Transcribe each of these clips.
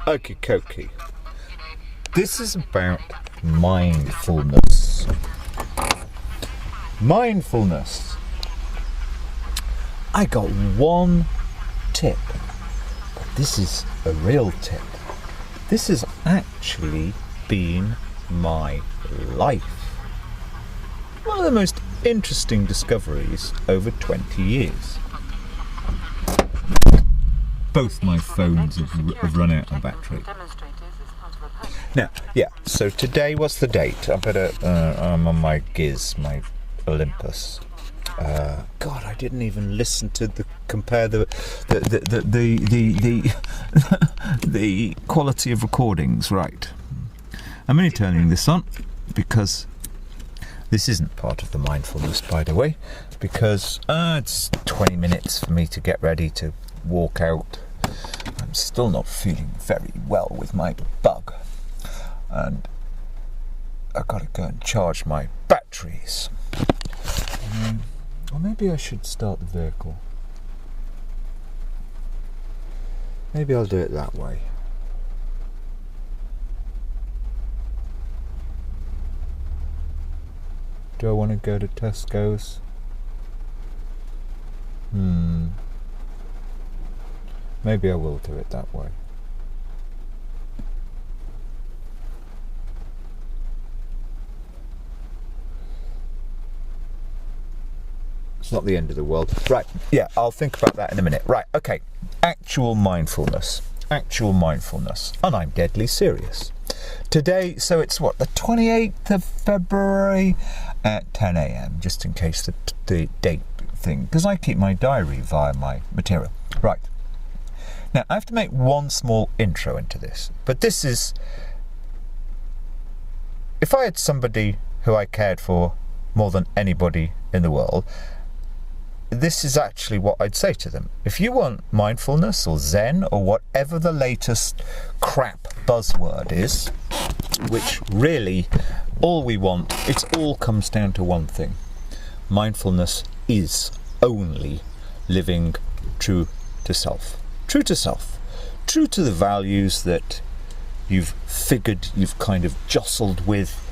Okie dokie. This is about mindfulness. Mindfulness. I got one tip, but this is a real tip. This has actually been my life. One of the most interesting discoveries over 20 years. Both my phones have run out of battery. Now, yeah, so today, what's the date? I'm on my Giz, my Olympus. God, I didn't even listen to compare the quality of recordings. Right, I'm only turning this on because this isn't part of the mindfulness, by the way, because it's 20 minutes for me to get ready to walk out. I'm still not feeling very well with my bug, and I've got to go and charge my batteries. Or maybe I should start the vehicle. Maybe I'll do it that way. Do I want to go to Tesco's? Maybe I will do it that way. It's not the end of the world. Right, yeah, I'll think about that in a minute. Right, okay. Actual mindfulness. And I'm deadly serious. Today, so it's what, the 28th of February at 10 a.m, just in case the date thing, because I keep my diary via my material. Right. Now, I have to make one small intro into this, but this is, if I had somebody who I cared for more than anybody in the world, this is actually what I'd say to them. If you want mindfulness or Zen or whatever the latest crap buzzword is, which really all we want, it all comes down to one thing. Mindfulness is only living true to self. True to self. True to the values that you've figured you've kind of jostled with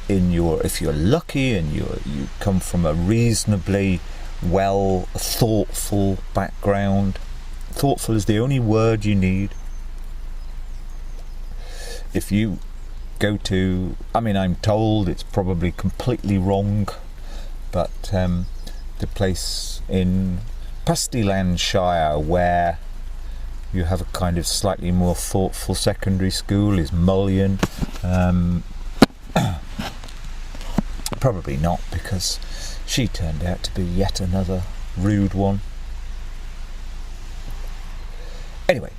in your, if you're lucky and you come from a reasonably well, thoughtful background. Thoughtful is the only word you need. If you go to, I'm told it's probably completely wrong, but the place in Pastilandshire where you have a kind of slightly more thoughtful secondary school is Mullion. Probably not, because she turned out to be yet another rude one. Anyway,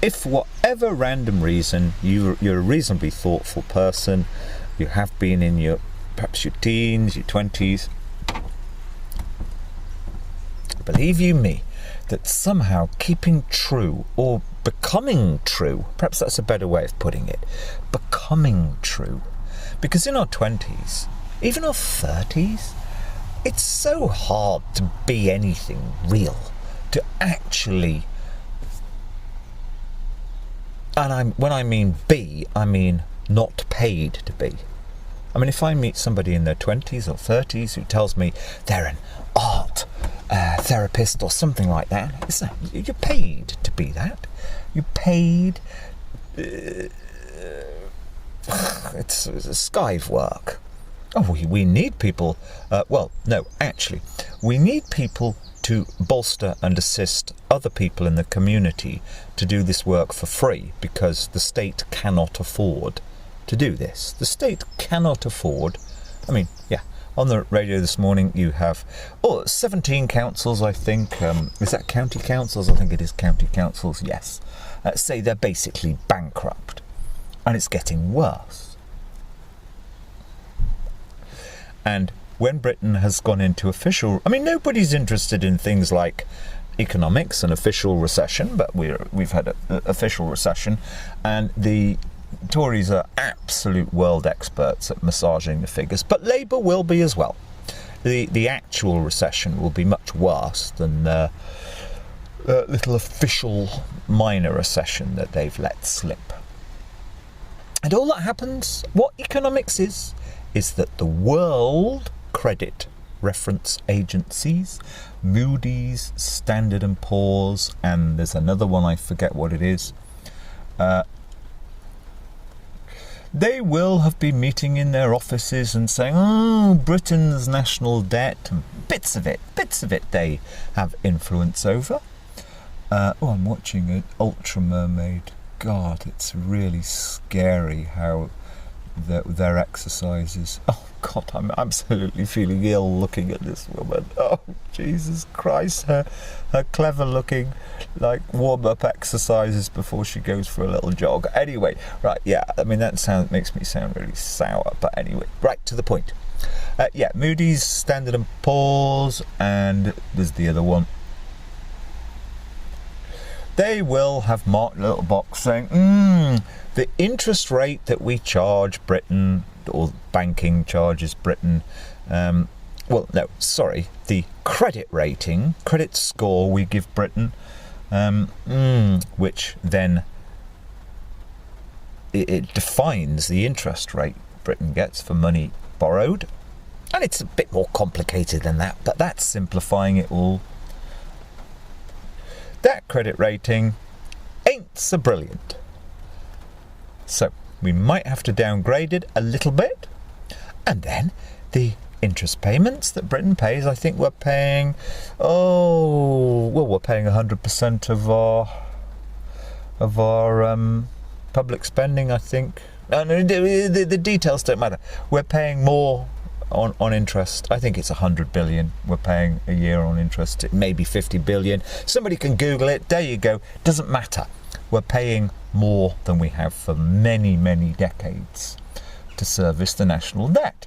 if for whatever random reason you're a reasonably thoughtful person, you have been in perhaps your teens, your 20s, believe you me, that somehow keeping true or becoming true, perhaps that's a better way of putting it, becoming true, because in our 20s, even our 30s, it's so hard to be anything real, to actually, and when I mean be, I mean not paid to be. If I meet somebody in their 20s or 30s who tells me they're an art therapist or something like that, you're paid to be that. You're paid, it's skive work. Oh, we need people, we need people to bolster and assist other people in the community to do this work for free, because the state cannot afford to do this. The state cannot afford, on the radio this morning you have 17 councils, I think, is that county councils? I think it is county councils, yes, say they're basically bankrupt, and it's getting worse. And when Britain has gone into official, nobody's interested in things like economics and official recession, but we've had an official recession, and the Tories are absolute world experts at massaging the figures, but Labour will be as well. The actual recession will be much worse than little official minor recession that they've let slip. And all that happens, what economics is that the world credit reference agencies, Moody's, Standard & Poor's, and there's another one, I forget what it is, they will have been meeting in their offices and saying, oh, Britain's national debt, and bits of it they have influence over. I'm watching an Ultra Mermaid. God, it's really scary how their exercises. Oh God, I'm absolutely feeling ill looking at this woman. Oh Jesus Christ, her clever looking like warm up exercises before she goes for a little jog. Anyway, right, yeah, I mean that makes me sound really sour, but anyway, right to the point. Moody's, Standard and Poor's, and there's the other one. They will have marked a little box saying, the interest rate that we charge Britain, or banking charges Britain, the credit score we give Britain, which then it defines the interest rate Britain gets for money borrowed. And it's a bit more complicated than that, but that's simplifying it all. That credit rating ain't so brilliant. So we might have to downgrade it a little bit. And then the interest payments that Britain pays, I think we're paying, we're paying 100% of our public spending, I think. No, the details don't matter. We're paying more on interest. I think it's 100 billion we're paying a year on interest. It may be 50 billion. Somebody can Google it. There you go. Doesn't matter. We're paying more than we have for many, many decades to service the national debt.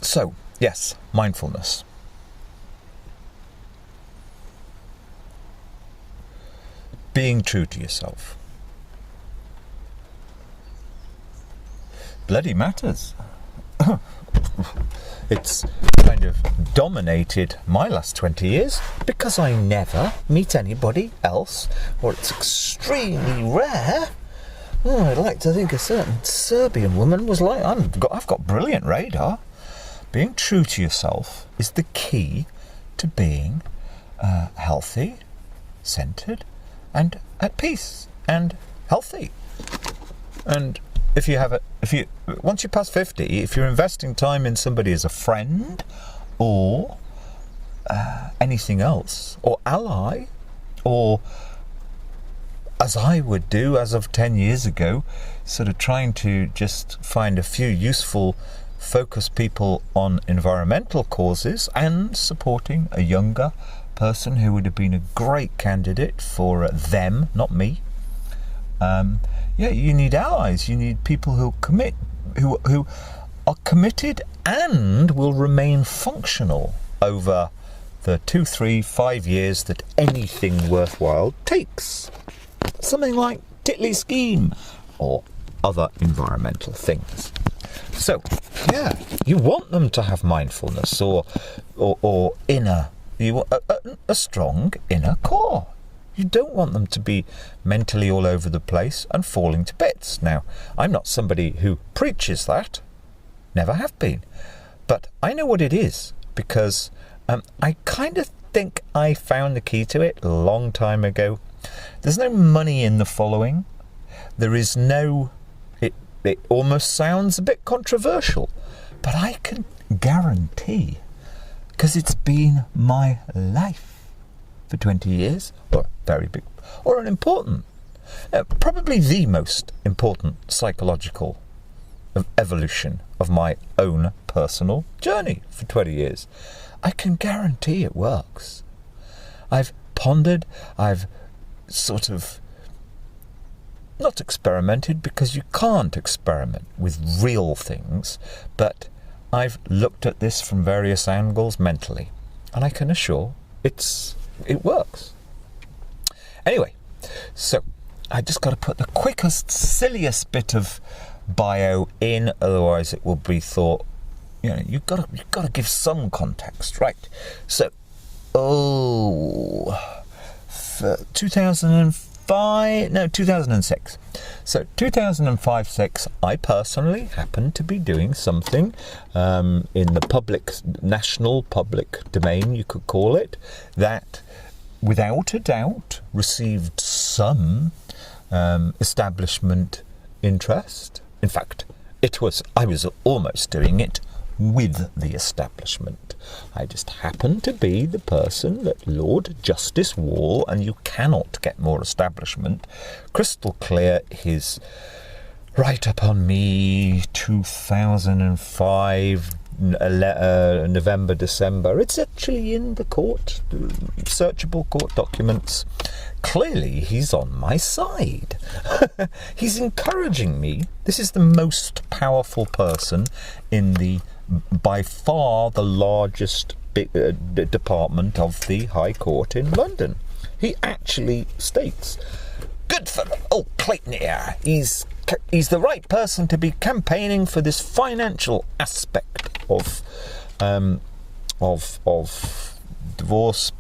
So, yes, mindfulness. Being true to yourself. Bloody matters. It's kind of dominated my last 20 years because I never meet anybody else, or it's extremely rare. I'd like to think a certain Serbian woman was like, I've got brilliant radar. Being true to yourself is the key to being healthy, centered, and at peace, and healthy. And once you pass 50, if you're investing time in somebody as a friend or anything else, or ally, or as I would do as of 10 years ago, sort of trying to just find a few useful focus people on environmental causes and supporting a younger person who would have been a great candidate for them, not me. You need allies. You need people who commit, who are committed and will remain functional over the 2, 3, 5 years that anything worthwhile takes. Something like Titley Scheme or other environmental things. So, you want them to have mindfulness or inner, you want a strong inner core. You don't want them to be mentally all over the place and falling to bits. Now, I'm not somebody who preaches that, never have been, but I know what it is because I kind of think I found the key to it a long time ago. There's no money in the following. There is no, it almost sounds a bit controversial, but I can guarantee, because it's been my life for 20 years, or very big, or an important, probably the most important psychological evolution of my own personal journey for 20 years. I can guarantee it works. I've pondered, I've sort of not experimented, because you can't experiment with real things, but I've looked at this from various angles mentally, and I can assure it works. Anyway, so I just got to put the quickest, silliest bit of bio in, otherwise it will be thought you've got to give some context, right? So, 2006. So 2005-6, I personally happened to be doing something in the national public domain, you could call it, that without a doubt received some establishment interest. In fact, I was almost doing it with the establishment. I just happened to be the person that Lord Justice Wall, and you cannot get more establishment, crystal clear, his write-up on me, 2005, November, December. It's actually in the court, searchable court documents. Clearly, he's on my side. He's encouraging me. This is the most powerful person in by far the largest department of the High Court in London. He actually states, good for old Clayton here. He's the right person to be campaigning for this financial aspect of divorce,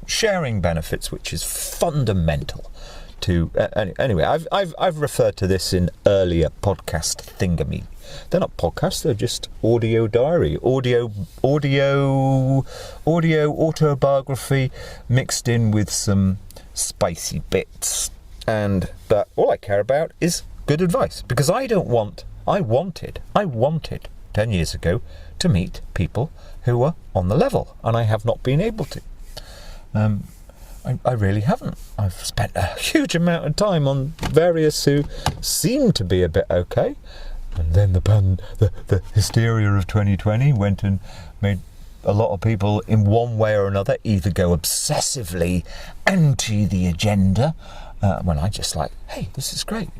sharing benefits, which is fundamental to. Anyway, I've referred to this in earlier podcast thingamy. They're not podcasts, they're just audio diary, audio autobiography mixed in with some spicy bits. But all I care about is good advice, because I wanted 10 years ago to meet people who were on the level, and I have not been able to. I really haven't. I've spent a huge amount of time on various who seem to be a bit okay. And then the hysteria of 2020 went and made a lot of people in one way or another either go obsessively anti the agenda, when I just like, hey, this is great.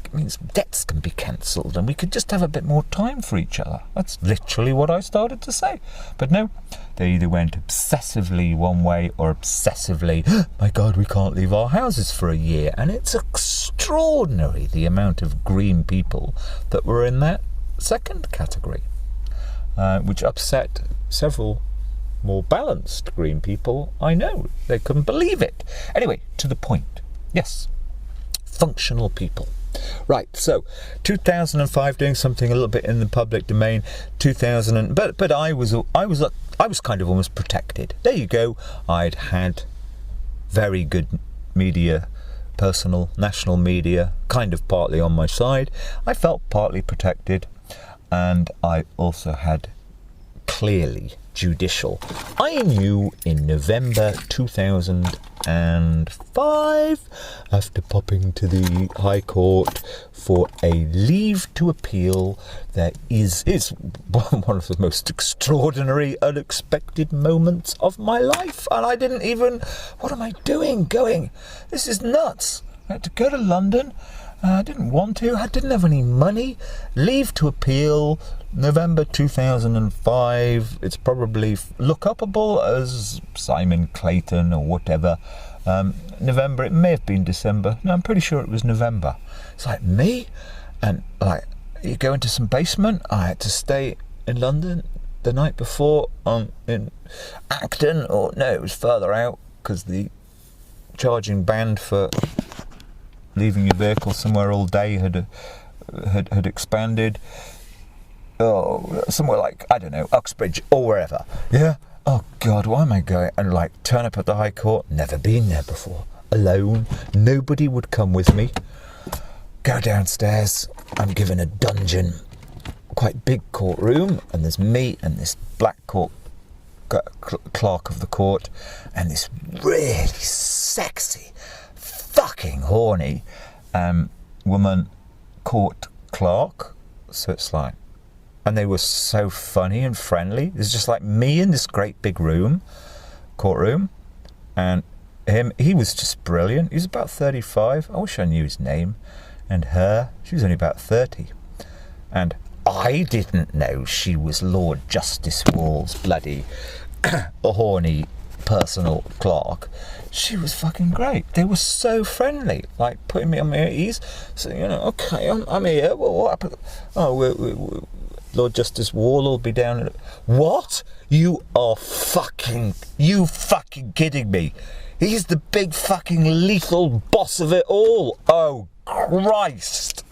It means debts can be cancelled and we could just have a bit more time for each other. That's literally what I started to say. But no, they either went obsessively one way or obsessively, my God, we can't leave our houses for a year. And it's extraordinary the amount of green people that were in that second category, which upset several more balanced green people I know. They couldn't believe it. Anyway, to the point. Yes, functional people. Right, so 2005, doing something a little bit in the public domain. But I was kind of almost protected. There you go. I'd had very good media, personal, national media, kind of partly on my side. I felt partly protected, and I also had clearly judicial. I knew in November 2005, after popping to the High Court for a leave to appeal, it's one of the most extraordinary, unexpected moments of my life. And I didn't even, what am I doing? This is nuts. I had to go to London. I didn't want to. I didn't have any money. Leave to appeal, November 2005. It's probably look-upable as Simon Clayton or whatever. November, it may have been December. No, I'm pretty sure it was November. It's like me, and like you go into some basement. I had to stay in London the night before in Acton, or no, it was further out because the charging band for leaving your vehicle somewhere all day had expanded. Oh, somewhere like, I don't know, Uxbridge or wherever. Yeah. Oh God, why am I going? And like turn up at the High Court. Never been there before. Alone. Nobody would come with me. Go downstairs. I'm given a dungeon, quite big courtroom, and there's me and this black court clerk of the court, and this really sexy, fucking horny woman court clerk. So it's like, and they were so funny and friendly. It's just like me in this great big courtroom, and him, he was just brilliant. He was about 35. I wish I knew his name. And her, she was only about 30. And I didn't know she was Lord Justice Wall's bloody horny personal clerk. She was fucking great. They were so friendly, like putting me on my ease. So, okay, I'm here. What happened? Oh, Lord Justice Wall will be down. What? You fucking kidding me? He's the big fucking lethal boss of it all. Oh, Christ.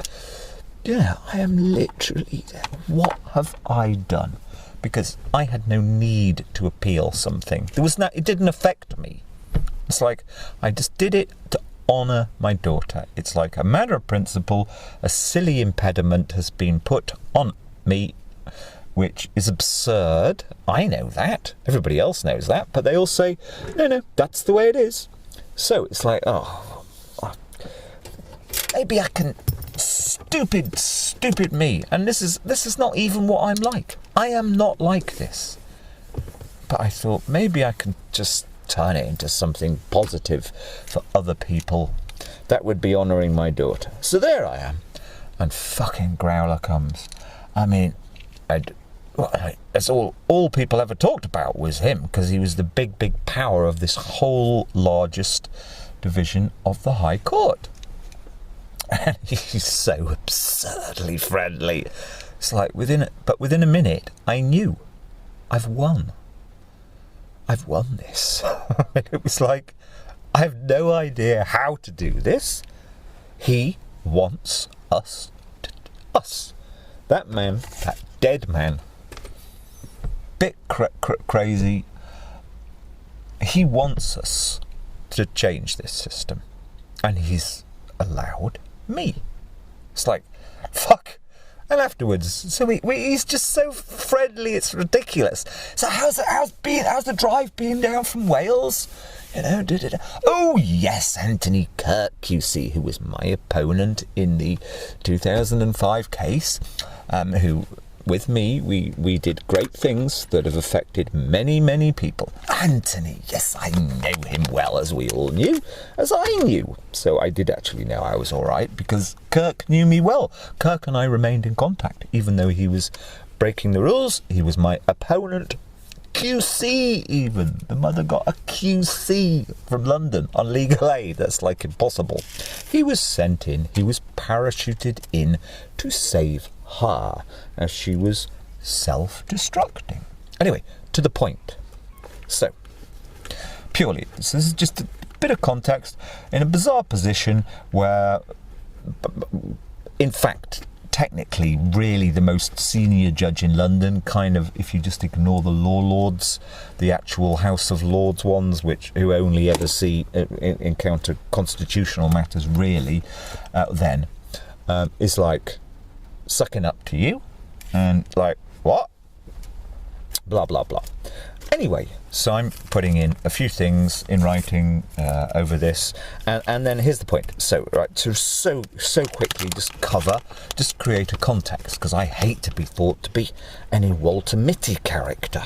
Yeah, I am literally... What have I done? Because I had no need to appeal something. It didn't affect me. It's like, I just did it to honour my daughter. It's like a matter of principle, a silly impediment has been put on me, which is absurd. I know that. Everybody else knows that. But they all say, no, that's the way it is. So it's like, maybe I can... Stupid me. And this is not even what I'm like. I am not like this. But I thought maybe I can just turn it into something positive for other people. That would be honouring my daughter. So there I am. And fucking Growler comes. I mean, that's all people ever talked about was him, because he was the big power of this whole largest division of the High Court. And he's so absurdly friendly. It's like within a minute, I knew I've won this. It was like, I have no idea how to do this. He wants us. That man, that dead man, bit crazy. He wants us to change this system, and he's allowed me. It's like, fuck. And afterwards, so he's just so friendly, it's ridiculous. So how's the drive being down from Wales? Oh yes, Anthony Kirk QC, who was my opponent in the 2005 case, who with me we did great things that have affected many people. Anthony, yes, I know him well, as we all knew, as I knew. So I did actually know I was all right, because Kirk knew me well. Kirk and I remained in contact, even though he was breaking the rules. He was my opponent. QC even. The mother got a QC from London on legal aid. That's like impossible. He was sent in, he was parachuted in to save her as she was self-destructing. Anyway, to the point. So, purely, this is just a bit of context in a bizarre position where, in fact, technically, really the most senior judge in London, kind of, if you just ignore the law lords, the actual House of Lords ones, who only ever encounter constitutional matters, really, then, is like sucking up to you, and like, what? Blah, blah, blah. Anyway, so I'm putting in a few things in writing over this, and then here's the point. So, right, so quickly, just create a context, because I hate to be thought to be any Walter Mitty character.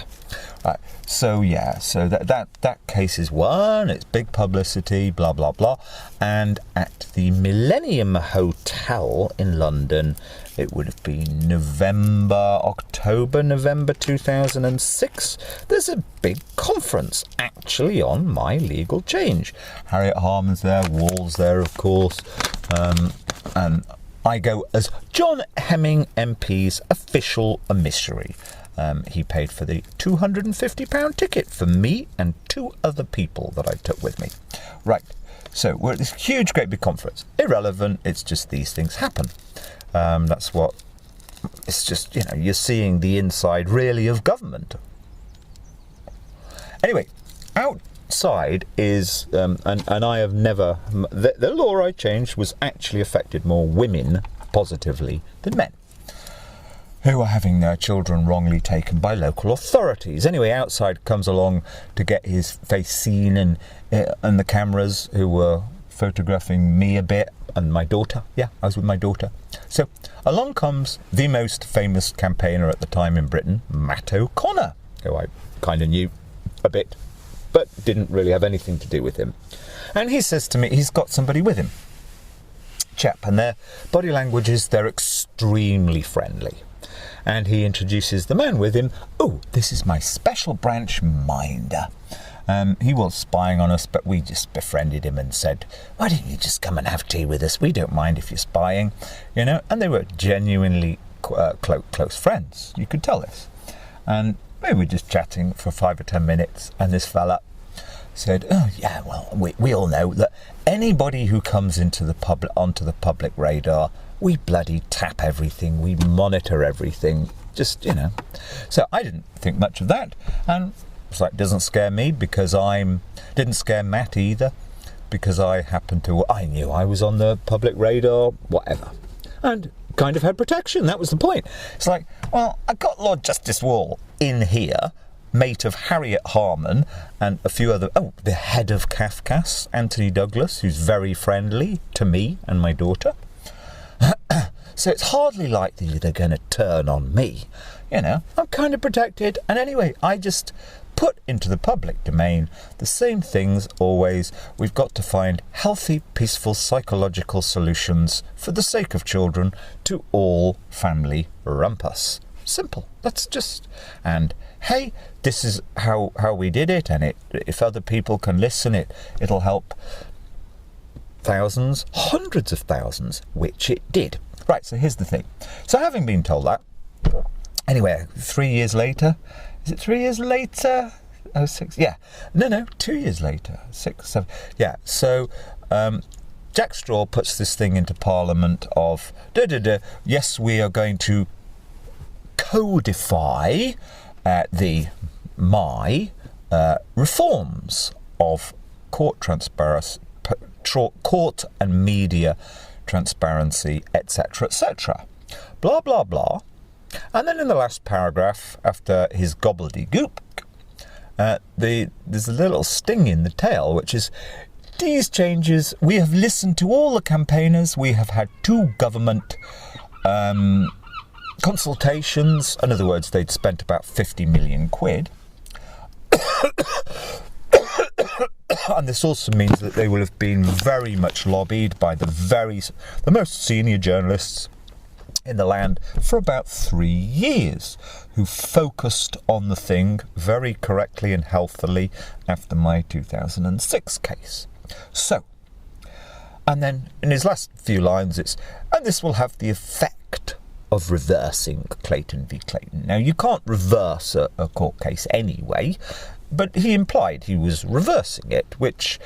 Right, so yeah, so that case is won, it's big publicity, blah, blah, blah, and at the Millennium Hotel in London, it would have been October, November 2006. There's a big conference actually on my legal change. Harriet Harman's there, Wall's there, of course, and I go as John Hemming MP's official emissary. He paid for the £250 ticket for me and 2 other people that I took with me. Right, so we're at this huge, great big conference. Irrelevant, it's just these things happen. That's what, it's just, you're seeing the inside, really, of government. Anyway, outside is, and I have never, the law I changed was actually affected more women positively than men, who are having their children wrongly taken by local authorities. Anyway, outside comes along to get his face seen, and the cameras who were photographing me a bit, and my daughter. Yeah, I was with my daughter. So along comes the most famous campaigner at the time in Britain, Matt O'Connor, who I kind of knew a bit, but didn't really have anything to do with him. And he says to me, he's got somebody with him, chap, and their body languages, they're extremely friendly. And he introduces the man with him. Oh, this is my special branch minder. He was spying on us, but we just befriended him and said, why don't you just come and have tea with us? We don't mind if you're spying, And they were genuinely close friends. You could tell this. And we were just chatting for 5 or 10 minutes, and this fella said, "Oh yeah, well, we all know that anybody who comes onto the public radar, we bloody tap everything, we monitor everything, just, you know." So I didn't think much of that, and it's like, doesn't scare me, because didn't scare Matt either, because I knew I was on the public radar, whatever, and kind of had protection. That was the point. It's like, well, I got Lord Justice Wall in here, mate of Harriet Harman and a few other, the head of Kafkas, Anthony Douglas, who's very friendly to me and my daughter. So it's hardly likely they're going to turn on me. You know, I'm kind of protected. And anyway, I just put into the public domain the same things always. We've got to find healthy, peaceful, psychological solutions for the sake of children to all family rumpus. Simple. And hey, this is how we did it, and if other people can listen, it'll help thousands, hundreds of thousands, which it did. Right, so here's the thing. So having been told that, anyway, 3 years later, is it 3 years later? Oh, 6, yeah. No, 2 years later, 6, 7, yeah. So Jack Straw puts this thing into Parliament of, yes, we are going to codify reforms of court transparency, court and media transparency, etc., etc. Blah, blah, blah. And then in the last paragraph, after his gobbledygook, there's a little sting in the tail, which is, these changes, we have listened to all the campaigners, we have had 2 government consultations. In other words, they'd spent about 50 million quid. And this also means that they will have been very much lobbied by the most senior journalists in the land for about 3 years, who focused on the thing very correctly and healthily after my 2006 case. So, and then in his last few lines and this will have the effect of reversing Clayton v Clayton. Now, you can't reverse a court case anyway, but he implied he was reversing it, which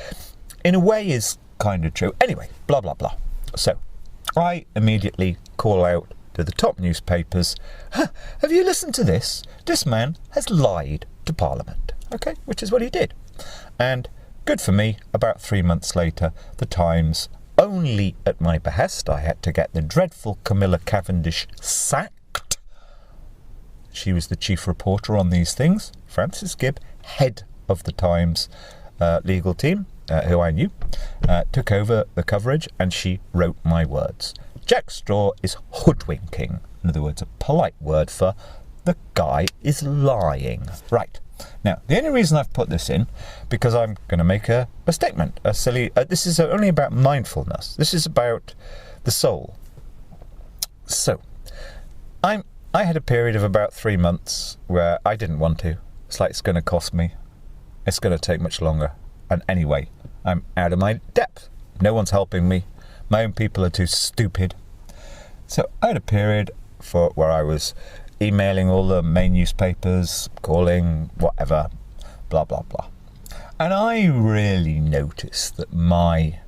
in a way is kind of true. Anyway, blah, blah, blah. So I immediately call out to the top newspapers, have you listened to this? This man has lied to Parliament. Okay, which is what he did. And good for me, about 3 months later, the Times, only at my behest, I had to get the dreadful Camilla Cavendish sacked. She was the chief reporter on these things. Frances Gibb, head of the Times legal team, who I knew, took over the coverage, and she wrote my words. Jack Straw is hoodwinking. In other words, a polite word for the guy is lying. Right. Now, the only reason I've put this in, because I'm going to make a statement, a silly... this is only about mindfulness. This is about the soul. So, I had a period of about 3 months where I didn't want to. It's like, it's going to cost me. It's going to take much longer. And anyway, I'm out of my depth. No one's helping me. My own people are too stupid. So I had a period where I was emailing all the main newspapers, calling, whatever, blah, blah, blah. And I really noticed that my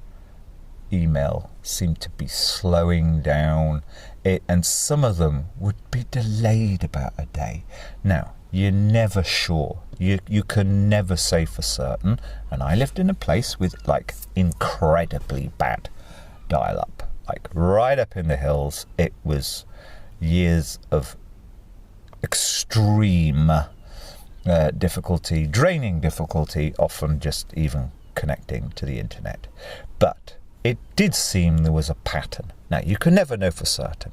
email seemed to be slowing down, and some of them would be delayed about a day. Now, you're never sure. You can never say for certain. And I lived in a place with, like, incredibly bad dial-up. Like, right up in the hills. It was years of extreme difficulty, draining difficulty, often just even connecting to the internet. But it did seem there was a pattern. Now, you can never know for certain.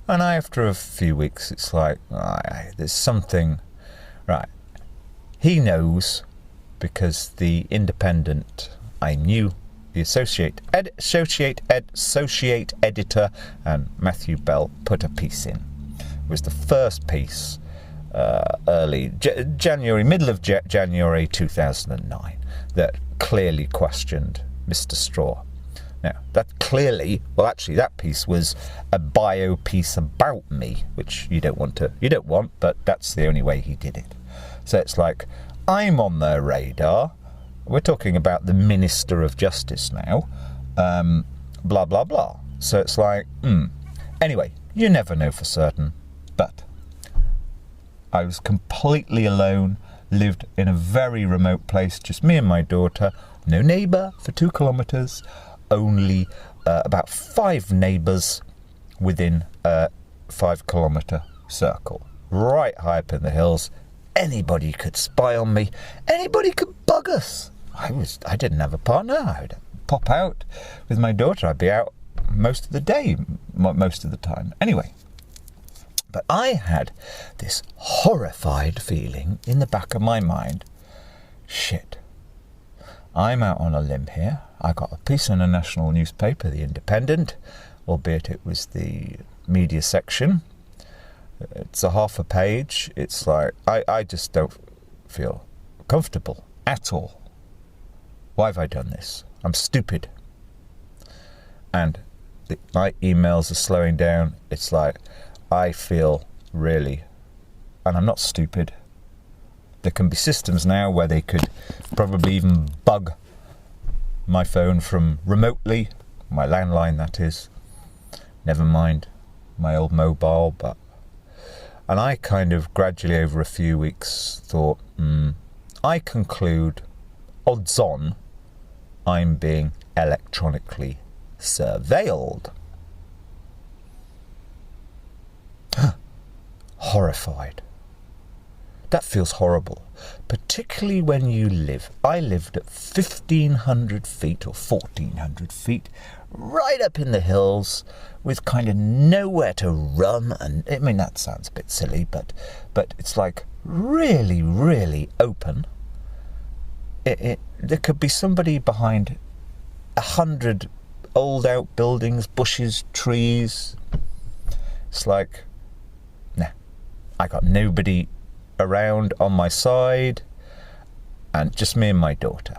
And after a few weeks, it's like, there's something, right. He knows, because the Independent, I knew, the associate editor, and Matthew Bell put a piece in. It was the first piece, middle of January 2009, that clearly questioned Mr. Straw. Now, that clearly, well, actually, that piece was a bio piece about me, which you don't want, but that's the only way he did it. So it's like, I'm on their radar. We're talking about the Minister of Justice now. Blah, blah, blah. So it's like, Anyway, you never know for certain. But I was completely alone, lived in a very remote place, just me and my daughter, no neighbour for 2 kilometres, only about 5 neighbours within a 5 kilometre circle, right high up in the hills. Anybody could spy on me. Anybody could bug us. I didn't have a partner. I'd pop out with my daughter. I'd be out most of the day, most of the time. Anyway, but I had this horrified feeling in the back of my mind. Shit. I'm out on a limb here. I got a piece in a national newspaper, The Independent, albeit it was the media section. It's a half a page. It's like, I just don't feel comfortable at all. Why have I done this? I'm stupid. And my emails are slowing down. It's like, I feel really, and I'm not stupid. There can be systems now where they could probably even bug my phone from remotely, my landline that is, never mind my old mobile, and I kind of gradually over a few weeks thought, I conclude, odds on, I'm being electronically surveilled. Horrified. That feels horrible, particularly when I lived at 1,500 feet or 1,400 feet, right up in the hills, with kind of nowhere to run. And I mean, that sounds a bit silly, but it's like really, really open. There could be somebody behind 100 old outbuildings, bushes, trees. It's like, nah, I got nobody around on my side, and just me and my daughter.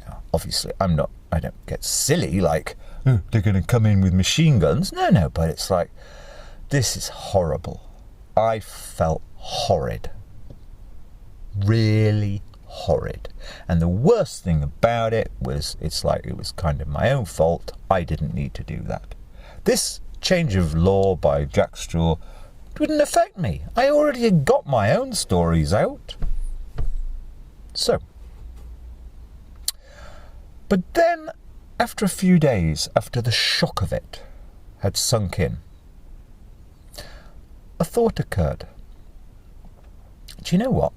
Now, obviously, I don't get silly like, they're going to come in with machine guns. No, but it's like, this is horrible. I felt horrid. Really horrid. And the worst thing about it was, it's like, it was kind of my own fault. I didn't need to do that. This change of law by Jack Straw wouldn't affect me. I already had got my own stories out. So, but then, after a few days, after the shock of it had sunk in, a thought occurred. Do you know what?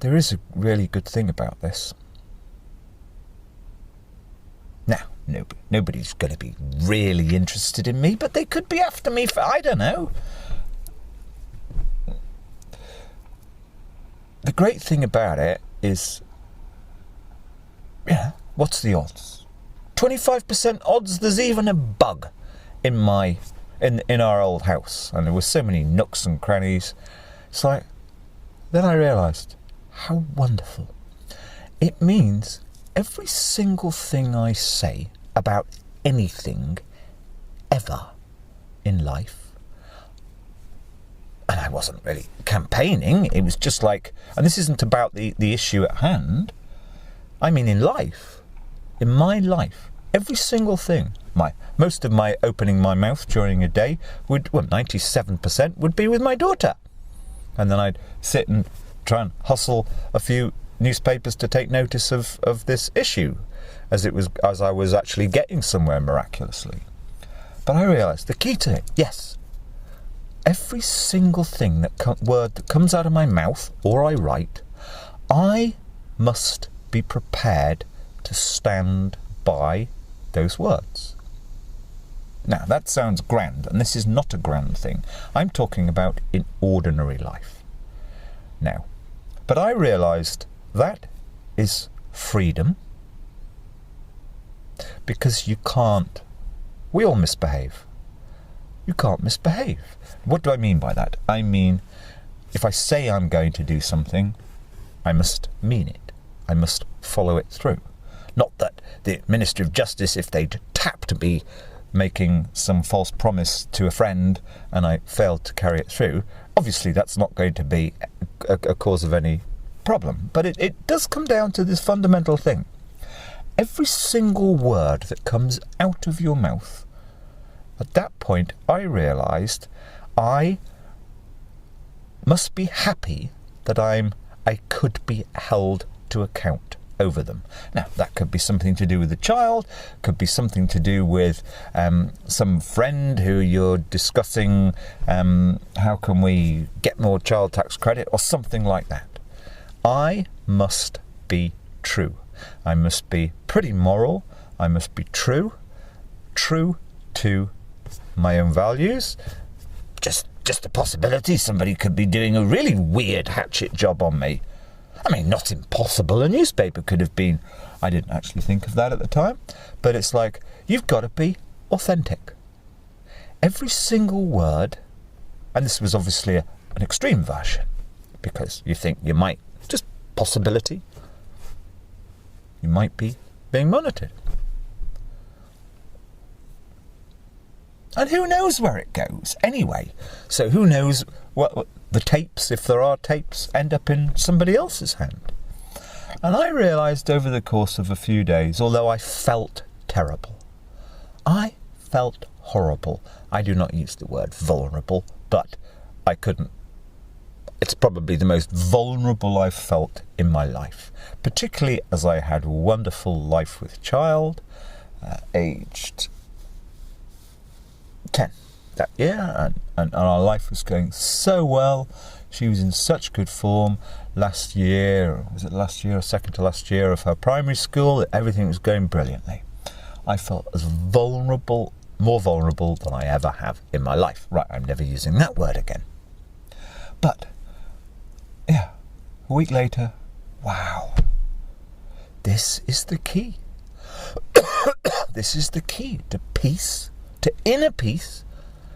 There is a really good thing about this. Now, nobody's going to be really interested in me, but they could be after me for, I don't know. The great thing about it is, what's the odds? 25% odds there's even a bug in our old house. And there were so many nooks and crannies. It's like, then I realised how wonderful. It means every single thing I say about anything ever in life, and I wasn't really campaigning, it was just like, and this isn't about the issue at hand, I mean in life, in my life, every single thing, most of my opening my mouth during a day 97% would be with my daughter. And then I'd sit and try and hustle a few newspapers to take notice of this issue as I was actually getting somewhere miraculously. But I realised the key to it, yes, every single thing word that comes out of my mouth or I write, I must be prepared to stand by those words. Now that sounds grand, and this is not a grand thing. I'm talking about in ordinary life. Now, but I realised that is freedom, because we all misbehave. You can't misbehave. What do I mean by that? I mean, if I say I'm going to do something, I must mean it. I must follow it through. Not that the Ministry of Justice, if they'd tapped me making some false promise to a friend and I failed to carry it through, obviously that's not going to be a cause of any problem. But it does come down to this fundamental thing. Every single word that comes out of your mouth, at that point I realised I must be happy that I could be held to account over them. Now, that could be something to do with the child, could be something to do with some friend who you're discussing how can we get more child tax credit or something like that. I must be true. I must be pretty moral. I must be true to my own values. Just a possibility somebody could be doing a really weird hatchet job on me. I mean, not impossible. A newspaper could have been. I didn't actually think of that at the time. But it's like, you've got to be authentic. Every single word, and this was obviously an extreme version, because you think you might, just possibility, you might be being monitored. And who knows where it goes anyway? So who knows what the tapes, if there are tapes, end up in somebody else's hand? And I realised over the course of a few days, although I felt terrible, I felt horrible. I do not use the word vulnerable, but I couldn't. It's probably the most vulnerable I've felt in my life, particularly as I had a wonderful life with child, aged 10 that year, and our life was going so well. She was in such good form. Last year, was it last year or second to last year of her primary school, everything was going brilliantly. I felt as vulnerable, more vulnerable than I ever have in my life. Right, I'm never using that word again. But, yeah, a week later, wow, this is the key. This is the key to peace, to inner peace.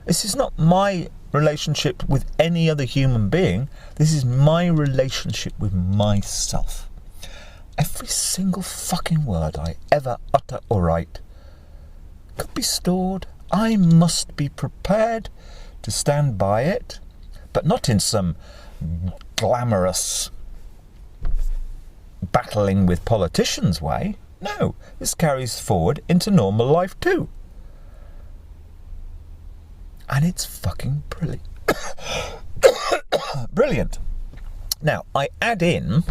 This is not my relationship with any other human being. This is my relationship with myself. Every single fucking word I ever utter or write could be stored. I must be prepared to stand by it, but not in some glamorous battling with politicians way. No, this carries forward into normal life too. And it's fucking brilliant. Brilliant. Now, I add in,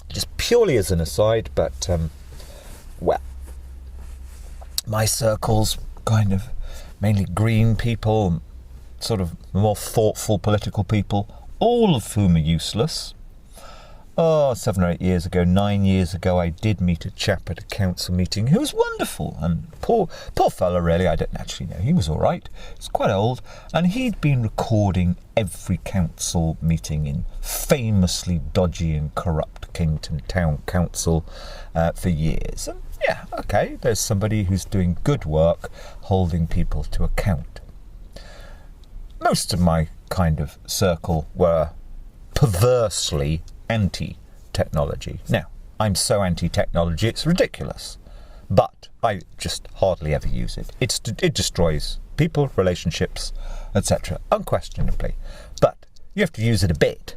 just purely as an aside, but, well, my circle's kind of mainly green people, sort of more thoughtful political people, all of whom are useless. 7 or 8 years ago, 9 years ago, I did meet a chap at a council meeting who was wonderful, and poor fella really, I don't actually know, he was all right, he's quite old, and he'd been recording every council meeting in famously dodgy and corrupt Kington Town Council for years. And yeah, okay, there's somebody who's doing good work, holding people to account. Most of my kind of circle were perversely anti-technology. Now, I'm so anti-technology, it's ridiculous. But I just hardly ever use it. It destroys people, relationships, etc. Unquestionably. But you have to use it a bit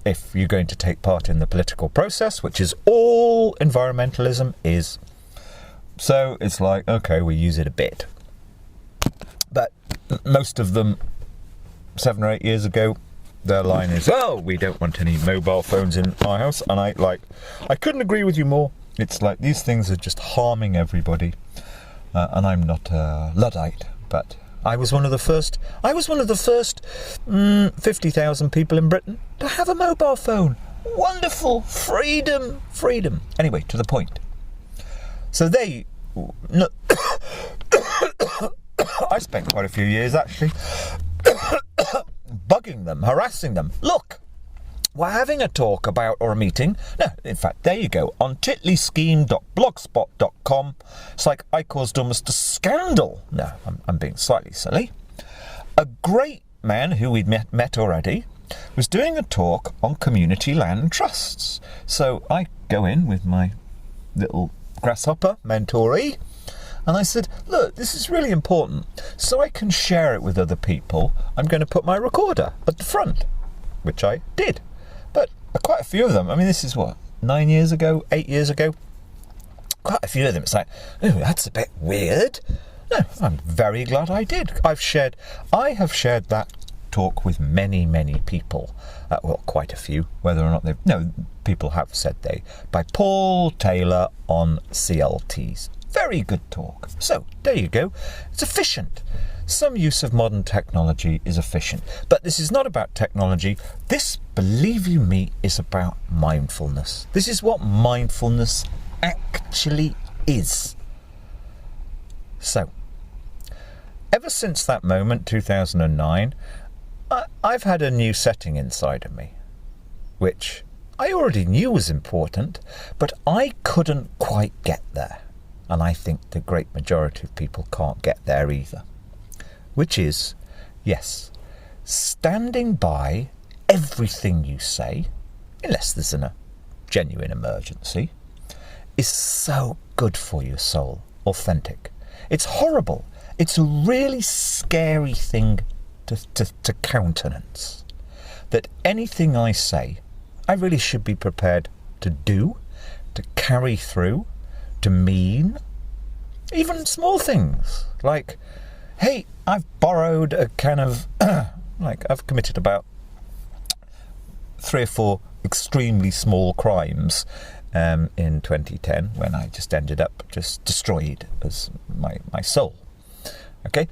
if you're going to take part in the political process, which is all environmentalism is. So it's like, okay, we use it a bit. But most of them, 7 or 8 years ago, their line is, oh, we don't want any mobile phones in our house. And I couldn't agree with you more. It's like these things are just harming everybody. And I'm not a Luddite, but I was one of the first 50,000 people in Britain to have a mobile phone. Wonderful. Freedom. Anyway, to the point. So I spent quite a few years actually bugging them, harassing them. Look, we're having a talk about, or a meeting. No, in fact, there you go, on titleyscheme.blogspot.com. It's like I caused almost a scandal. No, I'm being slightly silly. A great man who we'd met already was doing a talk on community land trusts. So I go in with my little grasshopper mentoree. And I said, look, this is really important. So I can share it with other people, I'm going to put my recorder at the front, which I did. But quite a few of them, I mean, this is what, 9 years ago, 8 years ago? Quite a few of them, it's like, oh, that's a bit weird. No, I'm very glad I did. I have shared that talk with many, many people. Well, quite a few, whether or not people have said by Paul Taylor on CLTs. Very good talk. So, there you go. It's efficient. Some use of modern technology is efficient. But this is not about technology. This, believe you me, is about mindfulness. This is what mindfulness actually is. So, ever since that moment, 2009, I've had a new setting inside of me, which I already knew was important, but I couldn't quite get there. And I think the great majority of people can't get there either. Which is, yes, standing by everything you say, unless there's a genuine emergency, is so good for your soul. Authentic. It's horrible. It's a really scary thing to countenance. That anything I say, I really should be prepared to do, to carry through, to mean. Even small things like, hey, I've borrowed a kind of I've committed about 3 or 4 extremely small crimes in 2010 when I just ended up just destroyed as my soul. Okay,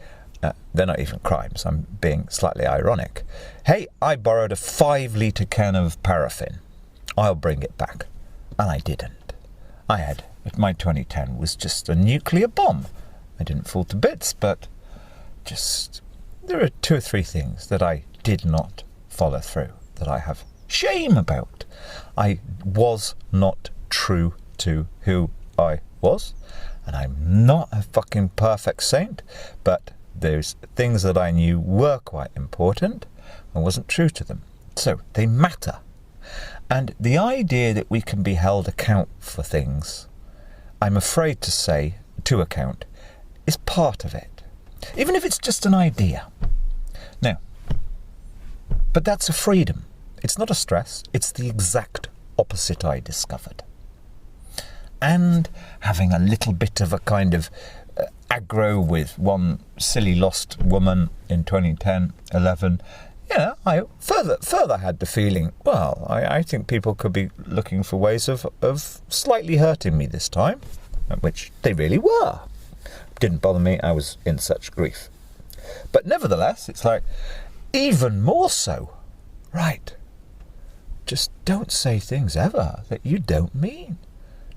they're not even crimes, I'm being slightly ironic. Hey, I borrowed a 5-litre can of paraffin, I'll bring it back. And I didn't. My 2010 was just a nuclear bomb. I didn't fall to bits, but there are 2 or 3 things that I did not follow through, that I have shame about. I was not true to who I was, and I'm not a fucking perfect saint, but there's things that I knew were quite important. I wasn't true to them. So they matter. And the idea that we can be held account for things, I'm afraid to say, to account, is part of it. Even if it's just an idea. Now, but that's a freedom. It's not a stress. It's the exact opposite I discovered. And having a little bit of a kind of aggro with one silly lost woman in 2010-11, I further had the feeling, well, I think people could be looking for ways of slightly hurting me this time, which they really were. Didn't bother me, I was in such grief. But nevertheless, it's like, even more so, right, just don't say things ever that you don't mean.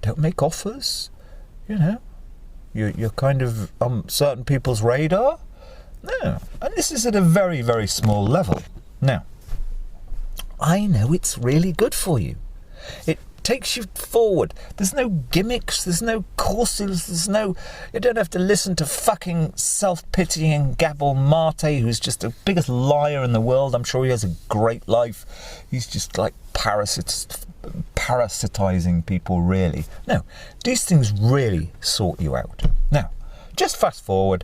Don't make offers, You're kind of on certain people's radar. No, and this is at a very, very small level. Now, I know it's really good for you. It takes you forward. There's no gimmicks, there's no courses, you don't have to listen to fucking self-pitying Gabor Mate, who's just the biggest liar in the world. I'm sure he has a great life. He's just like parasitizing people, really. No, these things really sort you out. Now, just fast forward.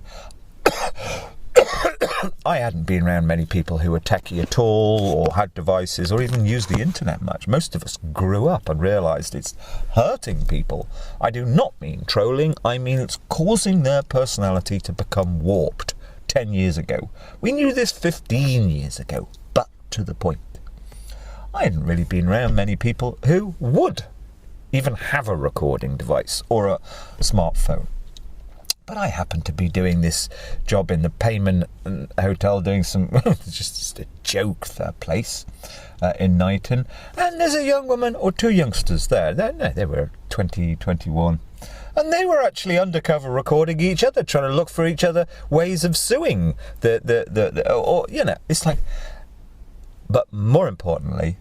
I hadn't been around many people who were techie at all, or had devices, or even used the internet much. Most of us grew up and realised it's hurting people. I do not mean trolling, I mean it's causing their personality to become warped 10 years ago. We knew this 15 years ago, but to the point. I hadn't really been around many people who would even have a recording device or a smartphone. But I happened to be doing this job in the Payman Hotel, doing some, just a joke, that place, in Knighton. And there's a young woman, or 2 youngsters there. They were 20, 21. And they were actually undercover recording each other, trying to look for each other ways of suing it's like. But more importantly,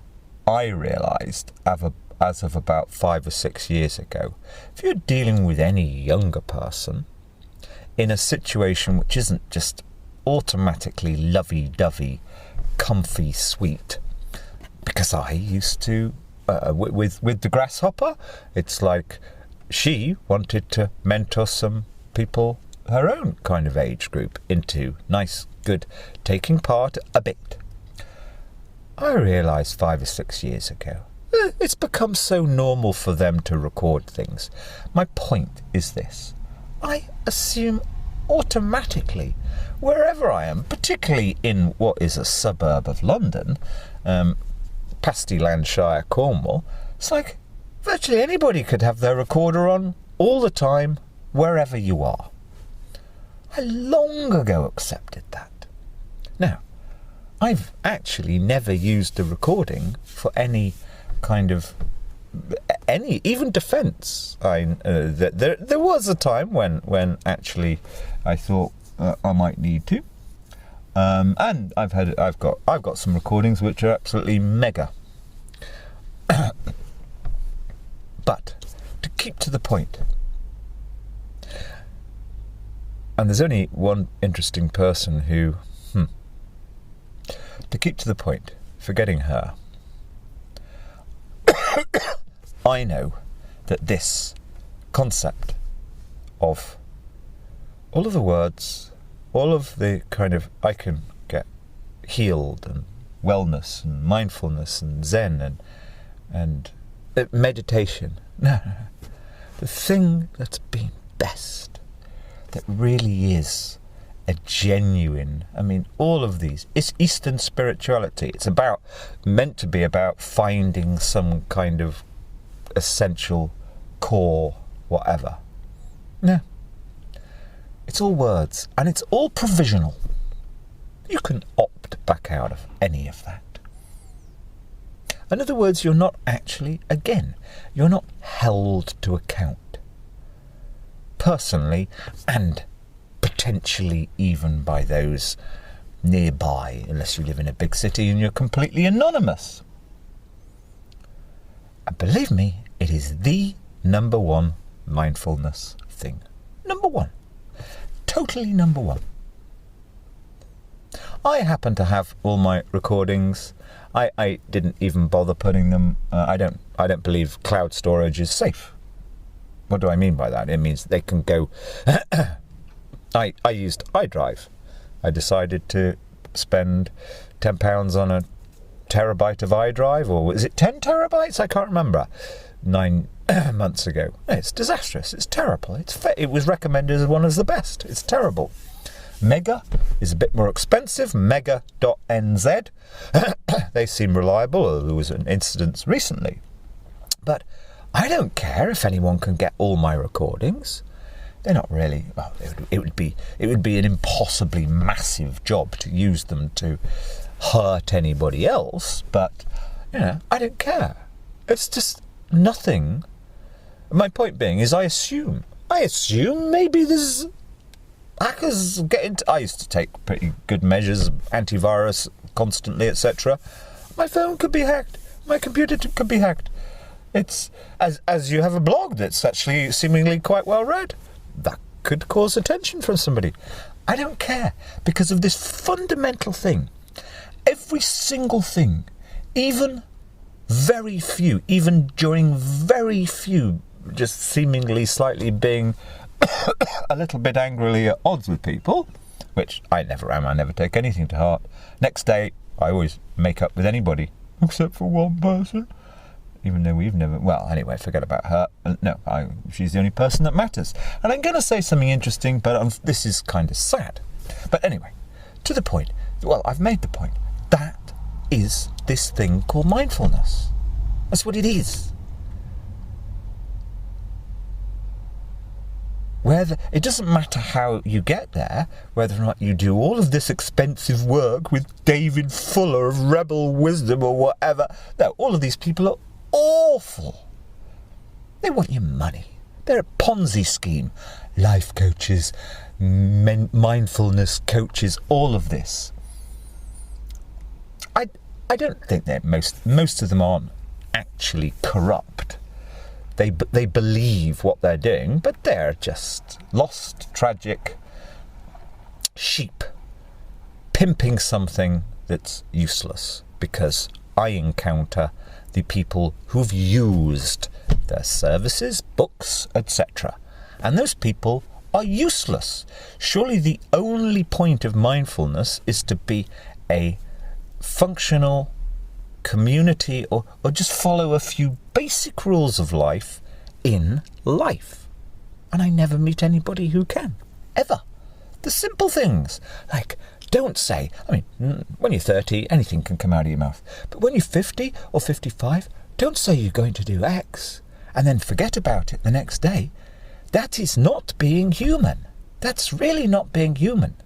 I realised as of about 5 or 6 years ago, if you're dealing with any younger person in a situation which isn't just automatically lovey-dovey, comfy, sweet, because I used to, with the grasshopper, it's like, she wanted to mentor some people her own kind of age group into nice, good, taking part a bit. I realised 5 or 6 years ago, it's become so normal for them to record things. My point is this: I assume automatically, wherever I am, particularly in what is a suburb of London, Pastilandshire, Cornwall, it's like virtually anybody could have their recorder on all the time, wherever you are. I long ago accepted that. Now, I've actually never used the recording for any kind of even defence. There was a time when actually I thought I might need to, and I've got some recordings which are absolutely mega. But to keep to the point, and there's only one interesting person who, to keep to the point, forgetting her, I know that this concept of all of the words, all of the kind of, I can get healed, and wellness and mindfulness and Zen and meditation. No. The thing that's been best, that really is a genuine, all of these, it's Eastern spirituality. It's meant to be about finding some kind of essential core whatever. No. It's all words, and it's all provisional. You can opt back out of any of that. In other words, you're not actually, you're not held to account. Personally, and potentially even by those nearby, unless you live in a big city and you're completely anonymous. And believe me, it is the number one mindfulness thing. Number one. Totally number one. I happen to have all my recordings. I didn't even bother putting them. I don't believe cloud storage is safe. What do I mean by that? It means they can go. I used iDrive. I decided to spend £10 on a terabyte of iDrive, or is it 10 terabytes? I can't remember. 9 months ago. It's disastrous. It's terrible. It was recommended as one of the best. It's terrible. Mega is a bit more expensive. Mega.nz. They seem reliable. There was an incident recently. But I don't care if anyone can get all my recordings. They're not really. Well, it would be an impossibly massive job to use them to hurt anybody else. But I don't care. It's just nothing. My point being is, I assume maybe there's hackers get into. I used to take pretty good measures, antivirus constantly, etc. My phone could be hacked. My computer could be hacked. It's as you have a blog that's actually seemingly quite well read. That could cause attention from somebody. I don't care, because of this fundamental thing. Every single thing, even during very few, just seemingly slightly being a little bit angrily at odds with people, which I never am. I never take anything to heart. Next day, I always make up with anybody, except for one person. Even though we've never... Well, anyway, forget about her. No, she's the only person that matters. And I'm going to say something interesting, but this is kind of sad. But anyway, to the point. Well, I've made the point. That is this thing called mindfulness. That's what it is. It doesn't matter how you get there, whether or not you do all of this expensive work with David Fuller of Rebel Wisdom or whatever. No, all of these people are awful. They want your money. They're a Ponzi scheme. Life coaches, mindfulness coaches, all of this. I don't think that most of them aren't actually corrupt. They believe what they're doing, but they're just lost, tragic sheep pimping something that's useless, because I encounter the people who've used their services, books, etc. And those people are useless. Surely the only point of mindfulness is to be a functional community, or just follow a few basic rules of life in life. And I never meet anybody who can, ever. The simple things, like don't say, when you're 30, anything can come out of your mouth. But when you're 50 or 55, don't say you're going to do X and then forget about it the next day. That is not being human. That's really not being human.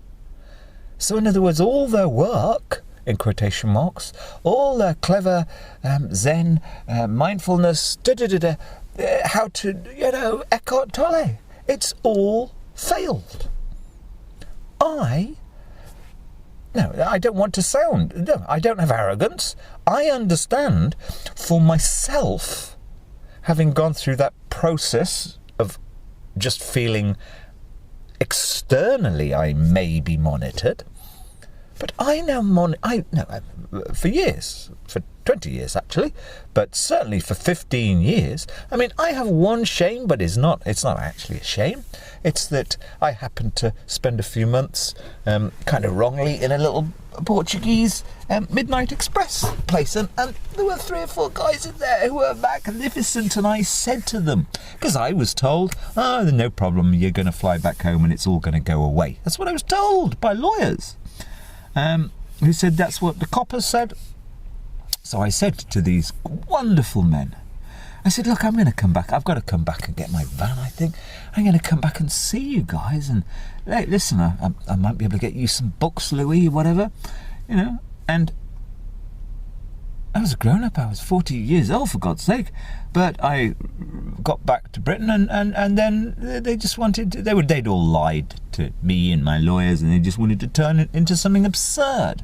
So in other words, all their work, in quotation marks, all their clever Zen, mindfulness, how to, Eckhart Tolle, it's all failed. I don't want to sound, no, I don't have arrogance. I understand for myself, having gone through that process of just feeling externally I may be monitored, but I now for years, for 20 years actually, but certainly for 15 years. I have one shame, but it's not actually a shame. It's that I happened to spend a few months kind of wrongly in a little Portuguese Midnight Express place, and there were 3 or 4 guys in there who were magnificent, and I said to them, because I was told, no problem, you're going to fly back home and it's all going to go away. That's what I was told by lawyers. Who said that's what the coppers said. So I said to these wonderful men, I said, look, I'm going to come back. I've got to come back and get my van, I think. I'm going to come back and see you guys. And hey, listen, I might be able to get you some books, Louis, whatever, And I was a grown-up. I was 40 years old, for God's sake. But I got back to Britain, and then they just wanted to, they'd all lied to me and my lawyers, and they just wanted to turn it into something absurd.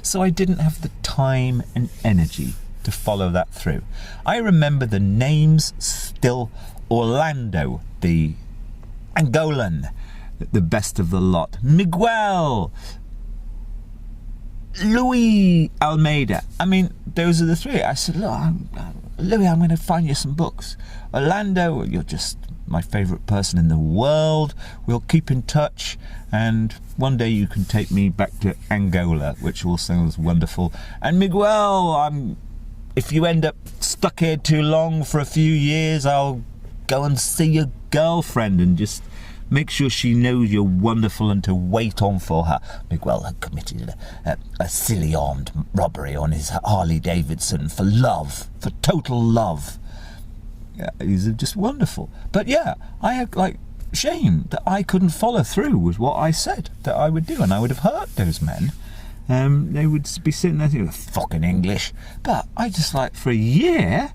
So I didn't have the time and energy to follow that through. I remember the names still. Orlando, the Angolan, the best of the lot. Miguel, Louis Almeida. Those are the 3. I said, look, Louis, I'm going to find you some books. Orlando, you're just my favourite person in the world. We'll keep in touch, and one day you can take me back to Angola, which all sounds wonderful. And Miguel, if you end up stuck here too long for a few years, I'll go and see your girlfriend and just make sure she knows you're wonderful, and to wait on for her. Miguel had committed a silly armed robbery on his Harley Davidson for love, for total love. Yeah, he's just wonderful. But yeah, I had shame that I couldn't follow through with what I said that I would do, and I would have hurt those men. They would be sitting there thinking, fucking English. But I just for a year,